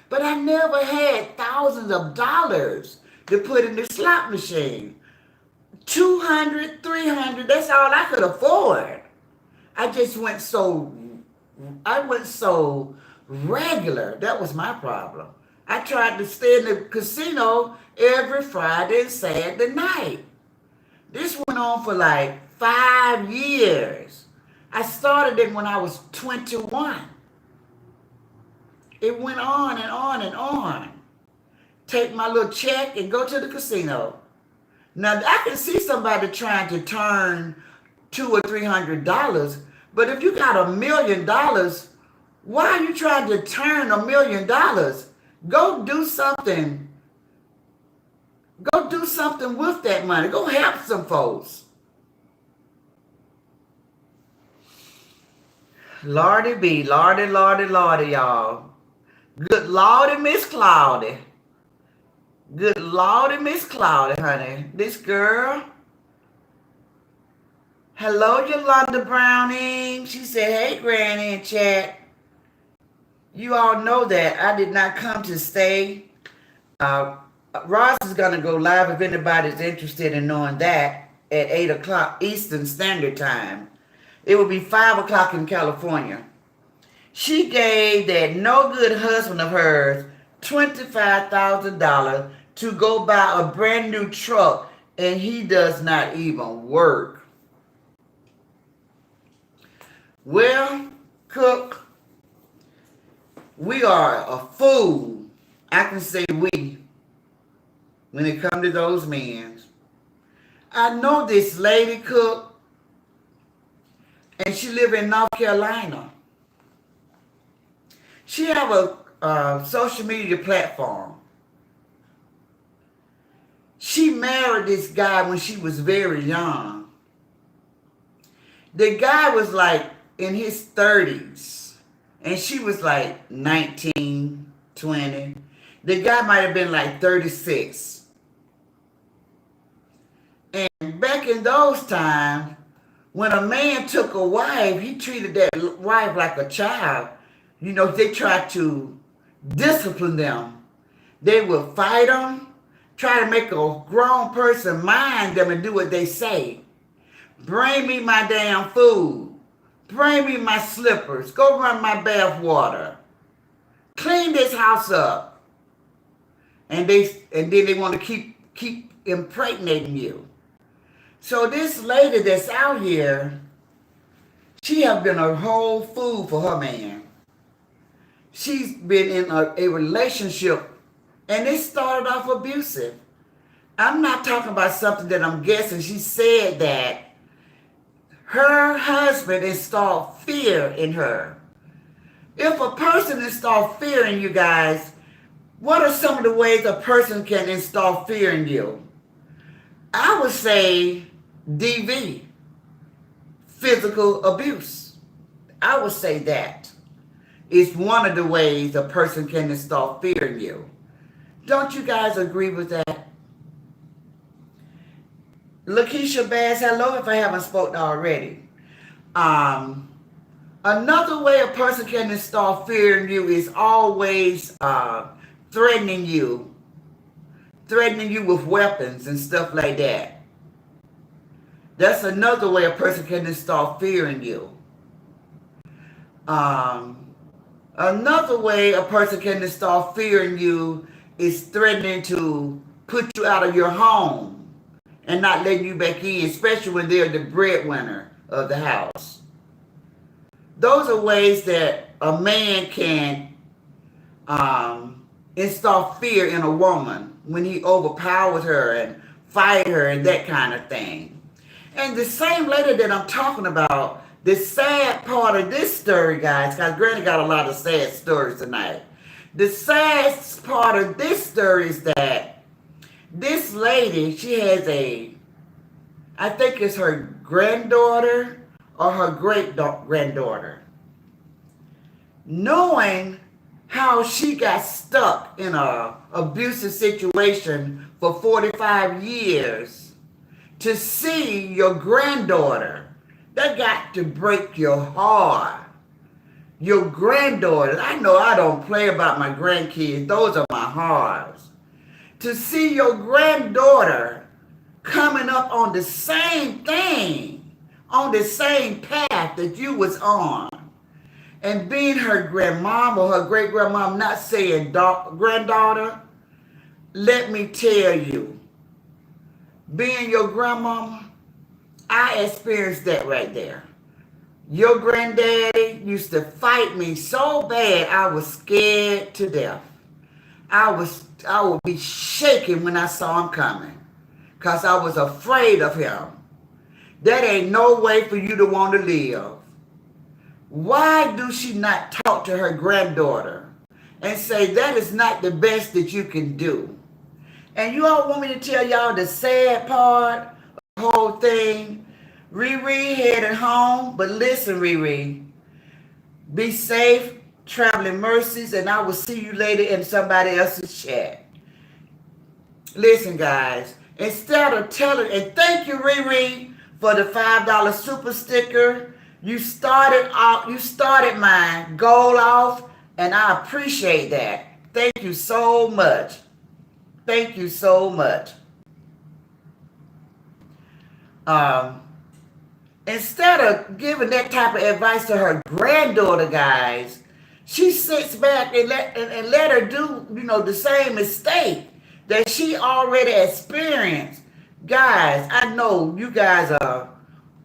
But I never had thousands of dollars to put in the slot machine. $200, $300, that's all I could afford. I went so regular. That was my problem. I tried to stay in the casino every Friday and Saturday night. This went on for like 5 years. I started it when I was 21. It went on and on and on. take my little check and go to the casino. Now I can see somebody trying to turn $200 or $300, but if you got $1,000,000, why are you trying to turn $1,000,000? Go do something. Go do something with that money. Go help some folks. Lordy be, Lordy, Lordy, Lordy, y'all. Good Lordy, Miss Claudia. Good Lordy, Miss Claudia, honey. This girl. Hello, Yolanda Browning. She said, hey, Granny in chat. You all know that I did not come to stay. Ross is going to go live if anybody's interested in knowing that at 8 o'clock Eastern Standard Time. It will be 5 o'clock in California. She gave that no good husband of hers $25,000 to go buy a brand new truck, and he does not even work. Well, Cook, we are a fool. I can say we when it comes to those men. I know this lady, Cook, and she live in North Carolina. She have a social media platform. She married this guy when she was very young. The guy was like in his 30s, and she was like 19, 20. The guy might have been like 36. And back in those times, when a man took a wife, he treated that wife like a child. You know, they tried to discipline them. They would fight them, try to make a grown person mind them and do what they say. Bring me my damn food. Bring me my slippers. Go run my bath water. Clean this house up. And then they want to keep impregnating you. So this lady that's out here, she have been a whole fool for her man. She's been in a relationship, and it started off abusive. I'm not talking about something that I'm guessing. She said that her husband installed fear in her. If a person installed fear in you guys, what are some of the ways a person can install fear in you? I would say DV, physical abuse. I would say that is one of the ways a person can install fear in you. Don't you guys agree with that? Lakeisha Bass, hello if I haven't spoken already. Another way a person can install fear in you is always threatening you with weapons and stuff like that. That's another way a person can install fear in you. Another way a person can install fear in you is threatening to put you out of your home and not letting you back in, especially when they're the breadwinner of the house. Those are ways that a man can install fear in a woman when he overpowers her and fight her and that kind of thing. And the same lady that I'm talking about, the sad part of this story, guys, because Granny got a lot of sad stories tonight. The sad part of this story is that this lady, she has I think it's her granddaughter or her great-granddaughter. Knowing how she got stuck in an abusive situation for 45 years, to see your granddaughter, that got to break your heart. Your granddaughter, I know I don't play about my grandkids. Those are my hearts. To see your granddaughter coming up on the same thing, on the same path that you was on, and being her grandmom or her great-grandmom, not saying granddaughter, let me tell you, being your grandmama, I experienced that right there. Your granddaddy used to fight me so bad I was scared to death. I would be shaking when I saw him coming, because I was afraid of him. That ain't no way for you to want to live. Why do she not talk to her granddaughter and say that is not the best that you can do? And you all want me to tell y'all the sad part of the whole thing? Riri headed home, but listen, Riri, be safe, traveling mercies, and I will see you later in somebody else's chat. Listen, guys, instead of telling, and thank you, Riri, for the $5 super sticker. You started my goal off, and I appreciate that. Thank you so much. Thank you so much. Instead of giving that type of advice to her granddaughter, guys, she sits back and let her do, the same mistake that she already experienced. Guys, I know you guys are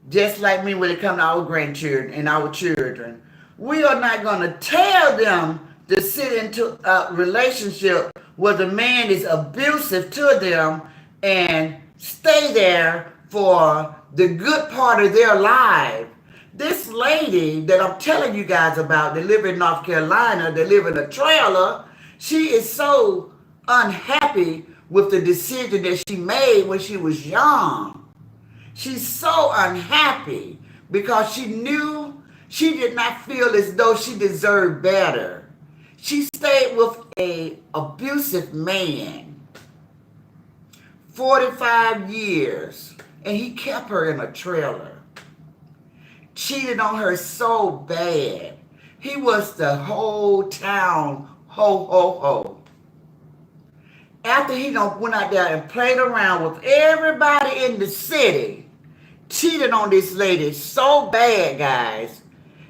just like me when it comes to our grandchildren and our children. We are not going to tell them to sit into a relationship where the man is abusive to them and stay there for the good part of their life. This lady that I'm telling you guys about, that live in North Carolina, that live in a trailer, she is so unhappy with the decision that she made when she was young. She's so unhappy because she knew she did not feel as though she deserved better. She stayed with an abusive man 45 years, and he kept her in a trailer. Cheated on her so bad. He was the whole town ho ho ho. After he went out there and played around with everybody in the city, cheated on this lady so bad, guys.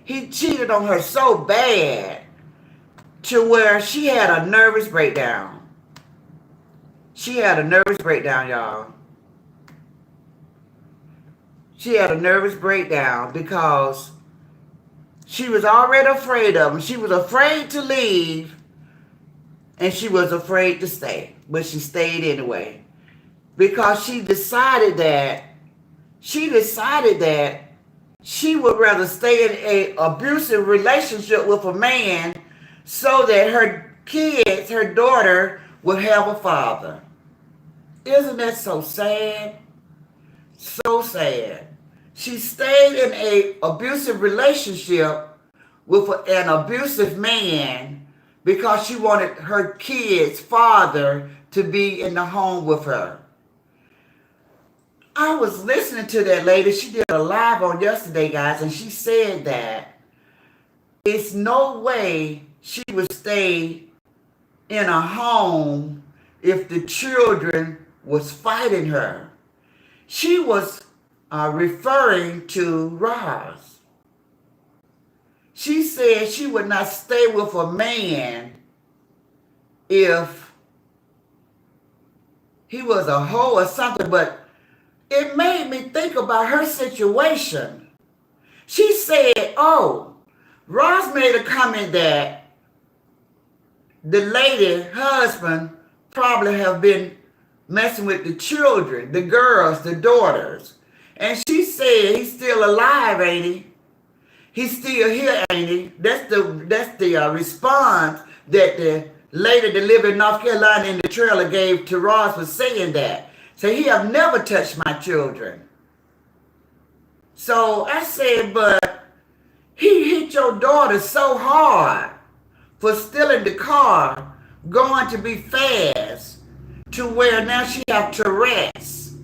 He cheated on her so bad to where she had a nervous breakdown. She had a nervous breakdown, y'all. She had a nervous breakdown because she was already afraid of him. She was afraid to leave, and she was afraid to stay. But she stayed anyway. Because she decided that she would rather stay in an abusive relationship with a man so that her kids, her daughter, would have a father. Isn't that so sad? So sad. She stayed in an abusive relationship with an abusive man because she wanted her kid's father to be in the home with her. I was listening to that lady. She did a live on yesterday, guys, and she said that it's no way she would stay in a home if the children was fighting her. She was referring to Roz. She said she would not stay with a man if he was a hoe or something, but it made me think about her situation. She said, Roz made a comment that the lady husband probably have been messing with the children, the girls, the daughters. And she said, he's still alive, ain't he? He's still here, ain't he? That's the response that the lady that live in North Carolina in the trailer gave to Roz for saying that. So he have never touched my children. So I said, but he hit your daughter so hard for stealing the car, going to be fast, to where now she have Tourette's.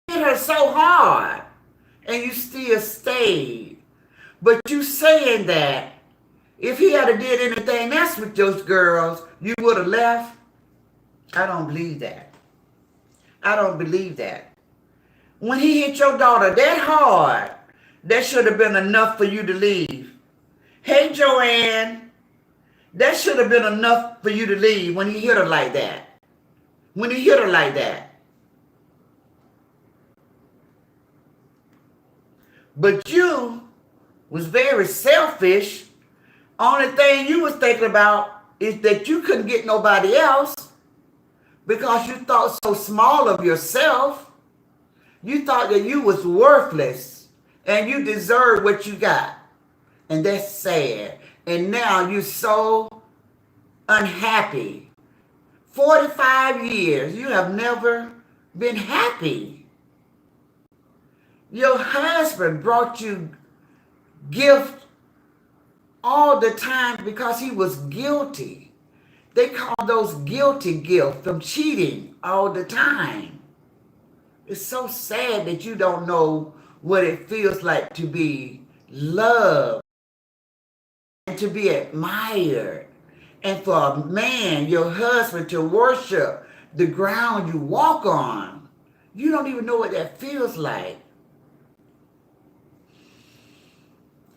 Hit her so hard, and you still stayed. But you saying that if he had did anything else with those girls, you would have left? I don't believe that. I don't believe that. When he hit your daughter that hard, that should have been enough for you to leave. Hey, Joanne, that should have been enough for you to leave when he hit her like that. When he hit her like that. But you was very selfish. Only thing you was thinking about is that you couldn't get nobody else because you thought so small of yourself. You thought that you was worthless and you deserved what you got. And that's sad. And now you're so unhappy. 45 years, you have never been happy. Your husband brought you gift all the time because he was guilty. They call those guilty gifts from cheating all the time. It's so sad that you don't know what it feels like to be loved and to be admired. And for a man, your husband, to worship the ground you walk on. You don't even know what that feels like.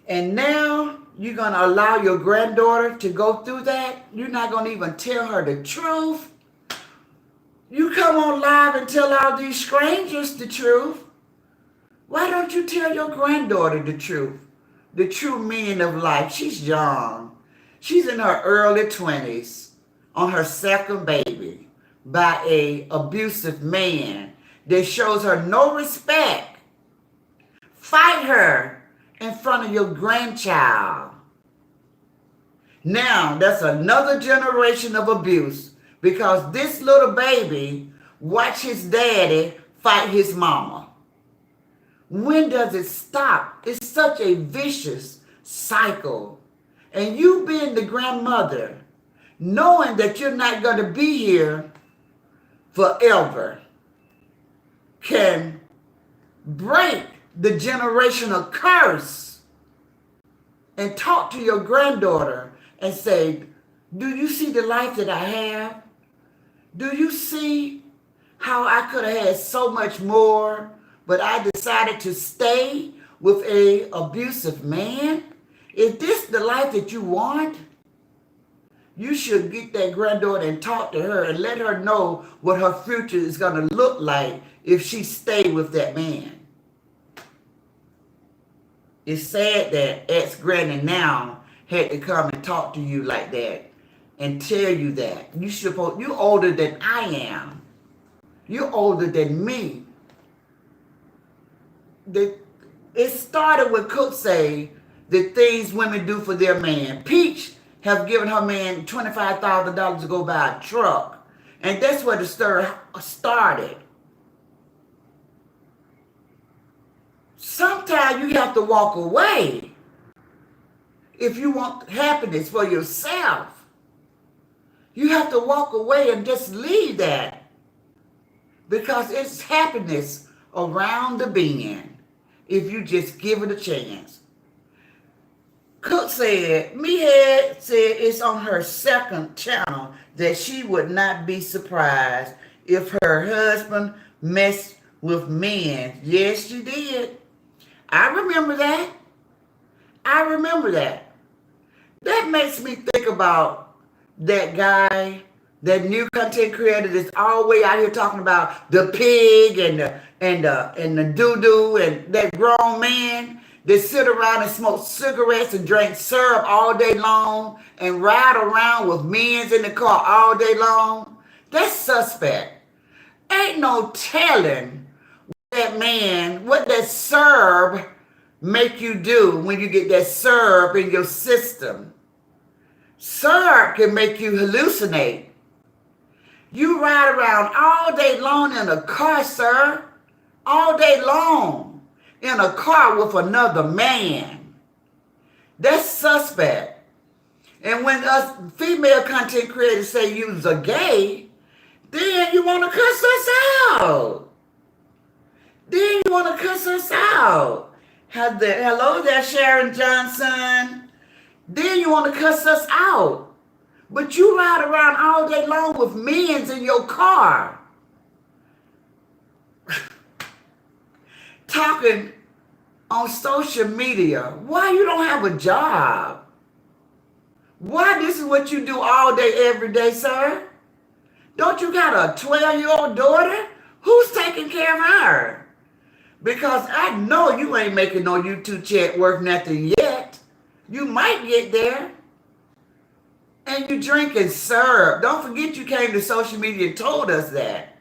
And now you're going to allow your granddaughter to go through that? You're not going to even tell her the truth? You come on live and tell all these strangers the truth. Why don't you tell your granddaughter the truth? The true meaning of life. She's young. She's in her early 20s on her second baby by a abusive man that shows her no respect. Fight her in front of your grandchild. Now, that's another generation of abuse because this little baby watched his daddy fight his mama. When does it stop? It's such a vicious cycle. And you being the grandmother, knowing that you're not going to be here forever, can break the generational curse and talk to your granddaughter and say, do you see the life that I have? Do you see how I could have had so much more, but I decided to stay with an abusive man? Is this the life that you want? You should get that granddaughter and talk to her and let her know what her future is going to look like if she stayed with that man. It's sad that ex-granny now had to come and talk to you like that and tell you that. You're older than I am. You're older than me. It started with Cook say the things women do for their man. Peach have given her man $25,000 to go buy a truck. And that's where the story started. Sometimes you have to walk away if you want happiness for yourself. You have to walk away and just leave that because it's happiness around the bend if you just give it a chance. Cook said, Meathead said it's on her second channel that she would not be surprised if her husband messed with men. Yes, she did. I remember that. That makes me think about that guy, that new content creator that's always out here talking about the pig and the doo-doo and that grown man that sit around and smoke cigarettes and drink syrup all day long and ride around with men in the car all day long. That's suspect. Ain't no telling that man, what that syrup make you do when you get that syrup in your system. Syrup can make you hallucinate. You ride around all day long in a car, sir. All day long in a car with another man. That's suspect. And when us female content creators say you's a gay, then you want to cuss us out. Hello there, Sharon Johnson. Then you want to cuss us out. But you ride around all day long with men in your car. Talking on social media. Why you don't have a job? Why this is what you do all day, every day, sir? Don't you got a 12-year-old daughter? Who's taking care of her? Because I know you ain't making no YouTube check worth nothing yet. You might get there. And you drinking syrup. Don't forget you came to social media and told us that.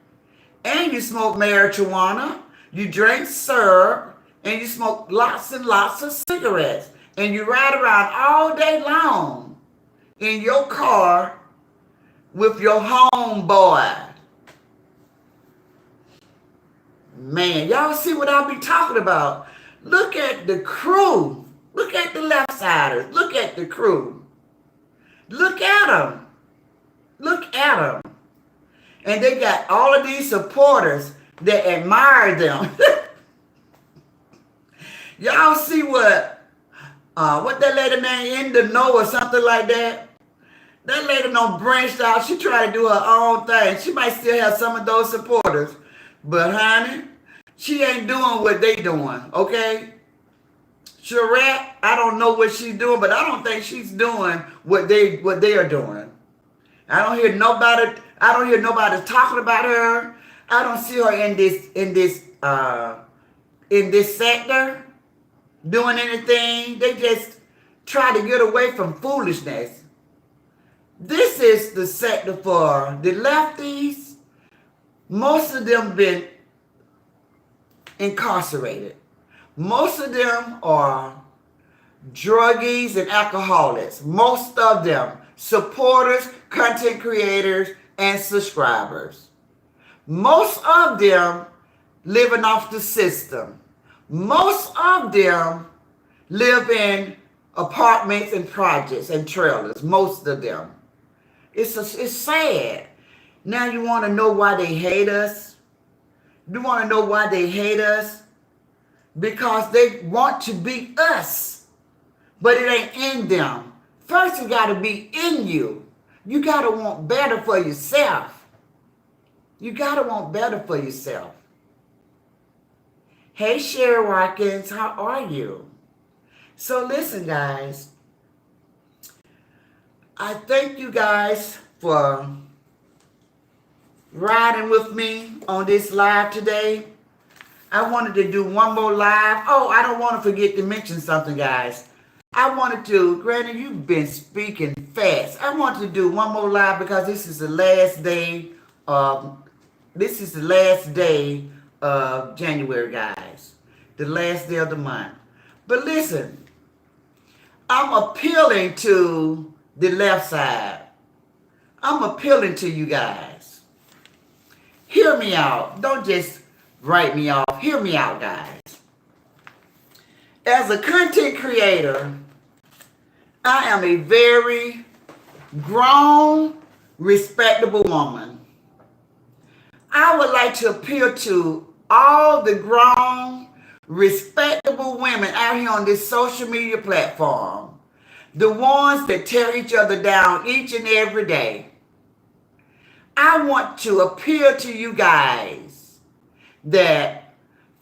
And you smoke marijuana. You drink syrup. And you smoke lots and lots of cigarettes. And you ride around all day long in your car with your homeboy. Man, y'all see what I be talking about. Look at the crew. Look at the left-siders. Look at the crew. Look at them. Look at them. And they got all of these supporters that admire them. Y'all see what that lady named In the Know or something like that? That lady done branched out. She tried to do her own thing. She might still have some of those supporters. But honey, she ain't doing what they doing, okay? Sherette, I don't know what she's doing, but I don't think she's doing what they are doing. I don't hear nobody talking about her. I don't see her in this sector doing anything. They just try to get away from foolishness. This is the sector for the lefties. Most of them been incarcerated. Most of them are druggies and alcoholics. Most of them supporters, content creators, and subscribers. Most of them living off the system. Most of them live in apartments and projects and trailers. Most of them. It's sad. Now you want to know why they hate us? You want to know why they hate us? Because they want to be us, but it ain't in them. First, it got to be in you. You got to want better for yourself. You got to want better for yourself. Hey, Sherry Watkins, how are you? So listen, guys. I thank you guys for riding with me on this live today. I wanted to do one more live. Oh, I don't want to forget to mention something, guys. I wanted to, Granny, you've been speaking fast. I wanted to do one more live because this is the last day of January, guys. The last day of the month. But listen, I'm appealing to the left side. I'm appealing to you guys. Hear me out. Don't just write me off. Hear me out, guys. As a content creator, I am a very grown, respectable woman. I would like to appeal to all the grown, respectable women out here on this social media platform. The ones that tear each other down each and every day. I want to appeal to you guys that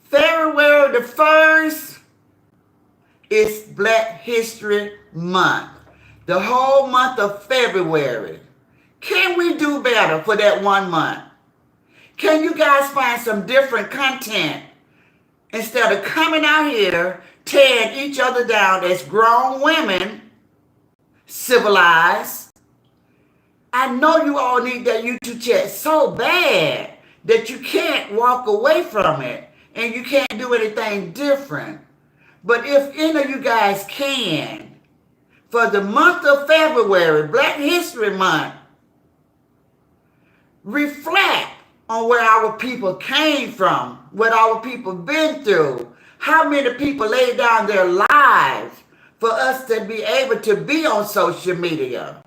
February the 1st is Black History Month. The whole month of February. Can we do better for that 1 month? Can you guys find some different content instead of coming out here tearing each other down as grown women, civilized? I know you all need that YouTube chat so bad that you can't walk away from it and you can't do anything different. But if any of you guys can, for the month of February, Black History Month, reflect on where our people came from, what our people been through, how many people laid down their lives for us to be able to be on social media.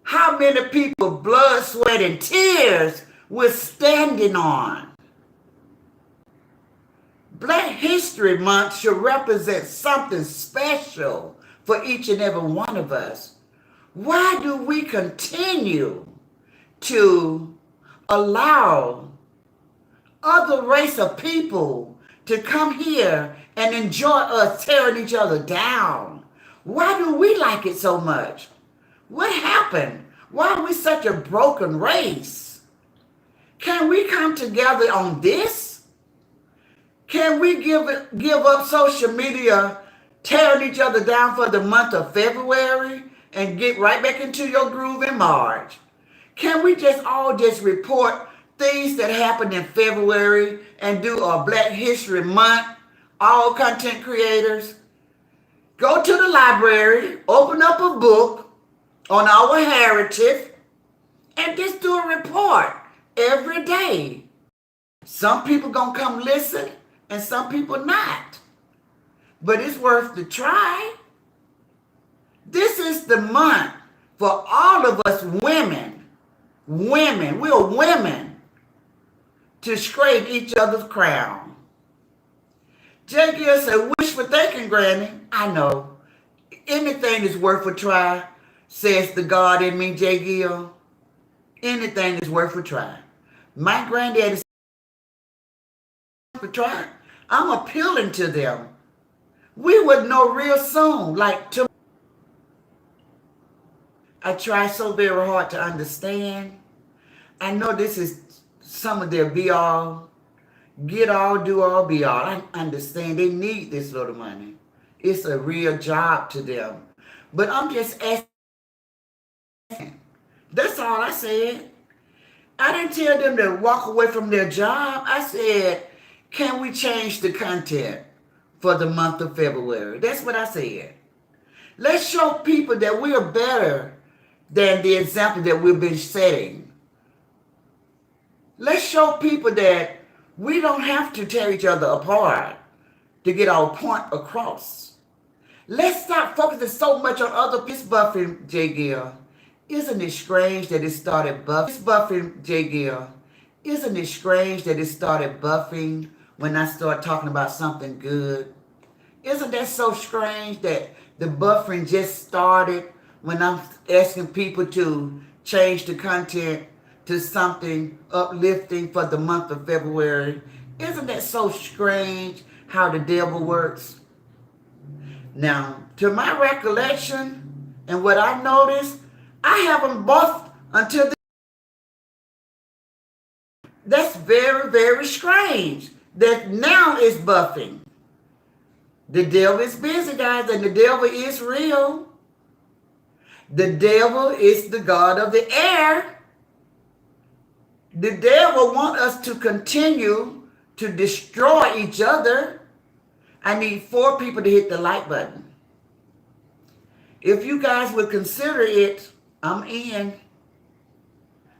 How many people, blood, sweat, and tears we're standing on. Black History Month should represent something special for each and every one of us. Why do we continue to allow other race of people to come here and enjoy us tearing each other down? Why do we like it so much? What happened? Why are we such a broken race? Can we come together on this? Can we give up social media tearing each other down for the month of February and get right back into your groove in March? Can we just all just report things that happened in February and do a Black History Month? All content creators, go to the library, open up a book on our heritage, and just do a report every day. Some people gonna come listen and some people not. But it's worth the try. This is the month for all of us women, we're women, to scrape each other's crown. Jay Gill said, wishful thinking, Granny. I know. Anything is worth a try, says the God in me, Jay Gill. Anything is worth a try. My granddaddy said, worth a try. I'm appealing to them. We would know real soon. I try so very hard to understand. I know this is some of their be all. Get all, do all, be all. I understand they need this little money. It's a real job to them. But I'm just asking. That's all I said. I didn't tell them to walk away from their job. I said, can we change the content for the month of February? That's what I said. Let's show people that we are better than the example that we've been setting. Let's show people that we don't have to tear each other apart to get our point across. Let's stop focusing so much on other people. It's buffing, Jay Gill. Isn't it strange that it started buffing? It's buffing, Jay Gill. Isn't it strange that it started buffing when I start talking about something good? Isn't that so strange that the buffering just started when I'm asking people to change the content to something uplifting for the month of February? Isn't that so strange how the devil works? Now, to my recollection and what I've noticed, I haven't buffed until that's very, very strange that now it's buffing. The devil is busy, guys, and the devil is real. The devil is the God of the air. The devil wants us to continue to destroy each other. I need 4 people to hit the like button. If you guys would consider it, I'm in.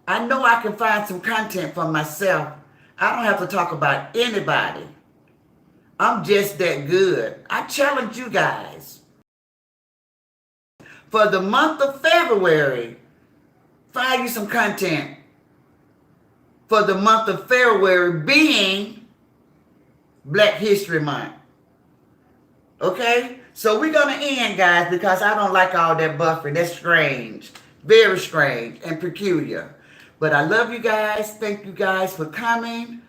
I know I can find some content for myself. I don't have to talk about anybody. I'm just that good. I challenge you guys. For the month of February, find you some content. For the month of February being Black History Month. Okay? So we're going to end, guys, because I don't like all that buffering. That's strange. Very strange and peculiar. But I love you guys. Thank you guys for coming.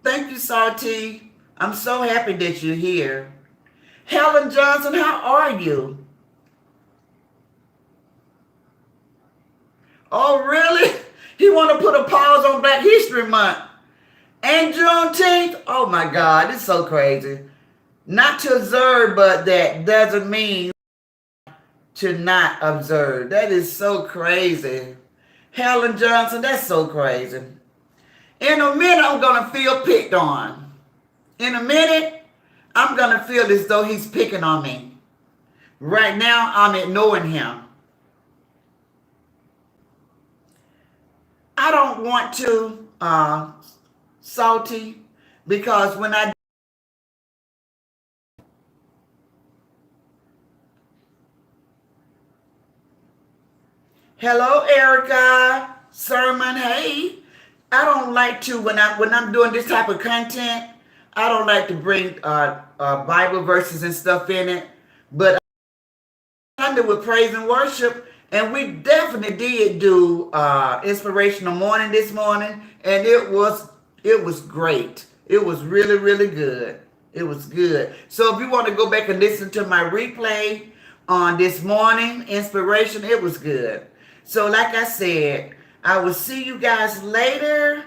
Thank you, Salty. I'm so happy that you're here. Helen Johnson, how are you? Oh, really? He want to put a pause on Black History Month. And Juneteenth? Oh, my God. It's so crazy. Not to observe, but that doesn't mean to not observe. That is so crazy. Helen Johnson, that's so crazy. In a minute, I'm going to feel picked on. In a minute, I'm going to feel as though he's picking on me. Right now, I'm ignoring him. I don't want to, Salty, because when I... Hello, Erica. Sermon, hey. I don't like to, when I'm doing this type of content, I don't like to bring Bible verses and stuff in it. But Sunday with praise and worship, and we definitely did do inspirational morning this morning, and it was great. It was really, really good. It was good. So if you want to go back and listen to my replay on this morning, inspiration, it was good. So like I said, I will see you guys later.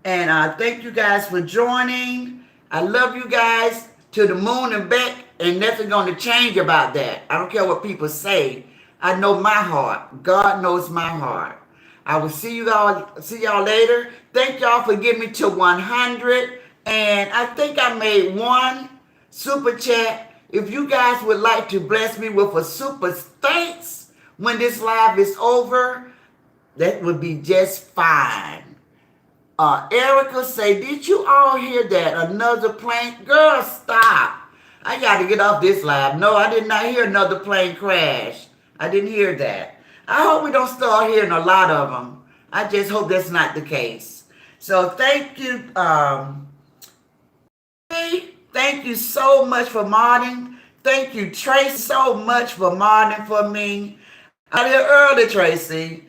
And thank you guys for joining. I love you guys to the moon and back, and nothing going to change about that. I don't care what people say. I know my heart. God knows my heart. I will see y'all later. Thank y'all for getting me to 100. And I think I made one super chat. If you guys would like to bless me with a super thanks when this live is over, that would be just fine. Erica say, did you all hear that? Another plane? Girl, stop. I got to get off this live. No, I did not hear another plane crash. I didn't hear that. I hope we don't start hearing a lot of them. I just hope that's not the case. So thank you. Thank you so much for modding. Thank you, Tracy, so much for modding for me. I got here early, Tracy.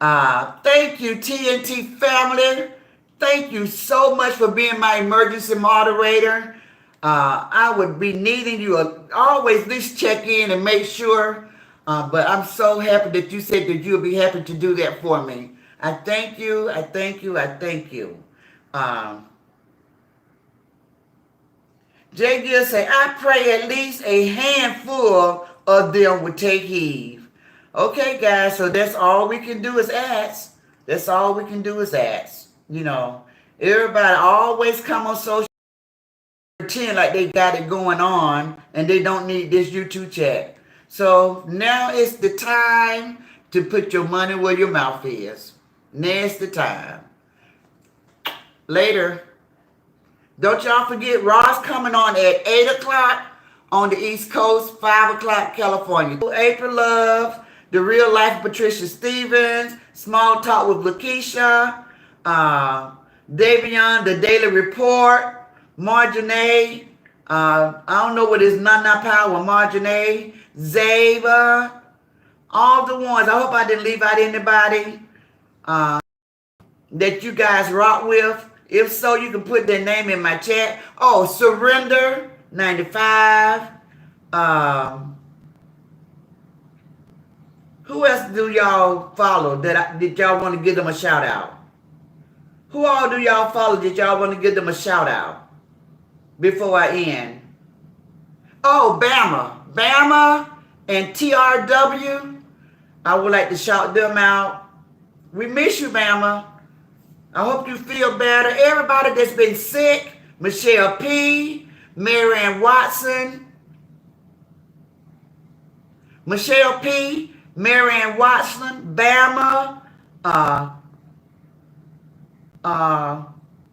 Thank you, TNT family. Thank you so much for being my emergency moderator. I would be needing you always at least check in and make sure. But I'm so happy that you said that you'll be happy to do that for me. I thank you. I thank you. I thank you. Jay Gill say, I pray at least a handful of them would take heed. Okay, guys, so that's all we can do is ask. That's all we can do is ask. You know, everybody always come on social pretend like they got it going on and they don't need this YouTube chat. So now it's the time to put your money where your mouth is. Now it's the time. Later. Don't y'all forget, Ross coming on at 8 o'clock on the East Coast, 5 o'clock California. April Love, The Real Life Patricia Stevens, Small Talk with Lakeisha, Davion, The Daily Report, Marjanae, I don't know what is Nana Power, Marjanae, Zava, all the ones. I hope I didn't leave out anybody that you guys rock with. If so, you can put their name in my chat. Oh, Surrender 95. Who else do y'all follow did y'all want to give them a shout out? Who all do y'all follow? Did y'all want to give them a shout out before I end? Oh, Bama and TRW. I would like to shout them out. We miss you, Bama. I hope you feel better. Everybody that's been sick, Michelle P., Marianne Watson, Michelle P., Marianne Watson, Bama,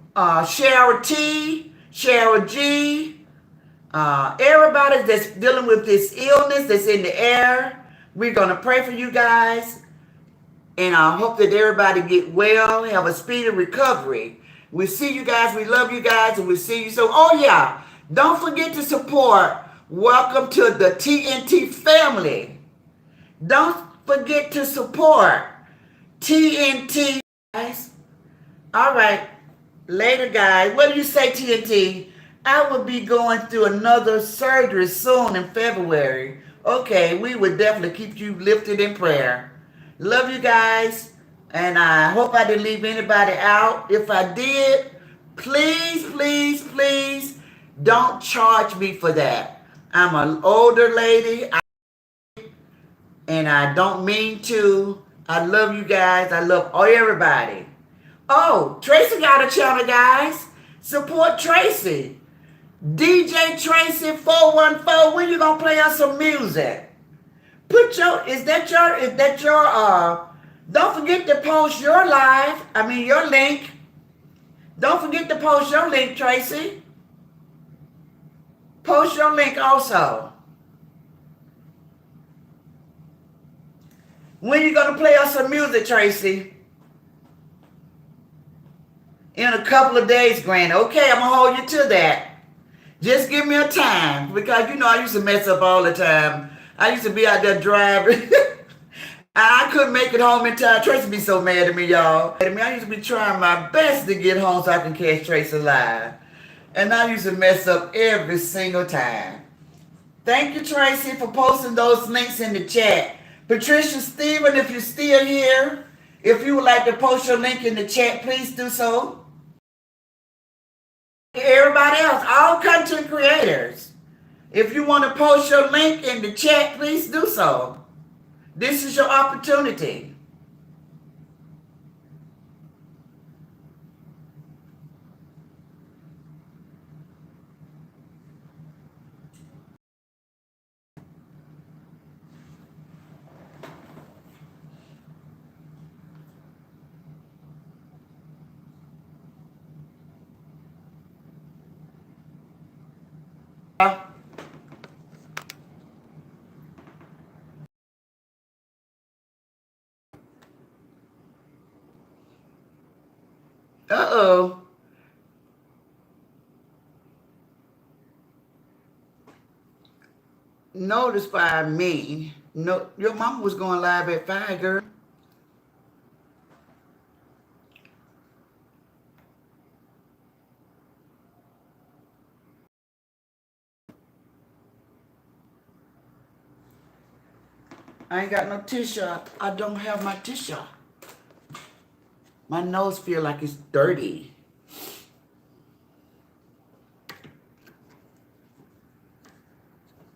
Cheryl T., Cheryl G., everybody that's dealing with this illness that's in the air. We're going to pray for you guys. And I hope that everybody get well, have a speedy recovery. We see you guys. We love you guys. And we see you soon. Oh, yeah. Don't forget to support. Welcome to the TNT family. Don't forget to support TNT, guys. All right. Later, guys. What do you say, TNT? I will be going through another surgery soon in February. Okay. We would definitely keep you lifted in prayer. Love you guys, and I hope I didn't leave anybody out. If I did, please, please, please don't charge me for that. I'm an older lady, and I don't mean to. I love you guys. I love everybody. Oh, Tracy got a channel, guys. Support Tracy. DJ Tracy 414. When you gonna play us some music? Is that your, don't forget to post your your link. Don't forget to post your link, Tracy. Post your link also. When you gonna play us some music, Tracy? In a couple of days, Granny. Okay, I'm gonna hold you to that. Just give me a time, because you know I used to mess up all the time. I used to be out there driving. I couldn't make it home in time. Tracy be so mad at me, y'all. I used to be trying my best to get home so I can catch Tracy live. And I used to mess up every single time. Thank you, Tracy, for posting those links in the chat. Patricia Stephen, if you're still here, if you would like to post your link in the chat, please do so. Everybody else, all content creators, if you want to post your link in the chat, please do so. This is your opportunity. Uh-oh. Notify me. No, your mama was going live at 5, girl. I ain't got no tissue. I don't have my tissue. My nose feel like it's dirty.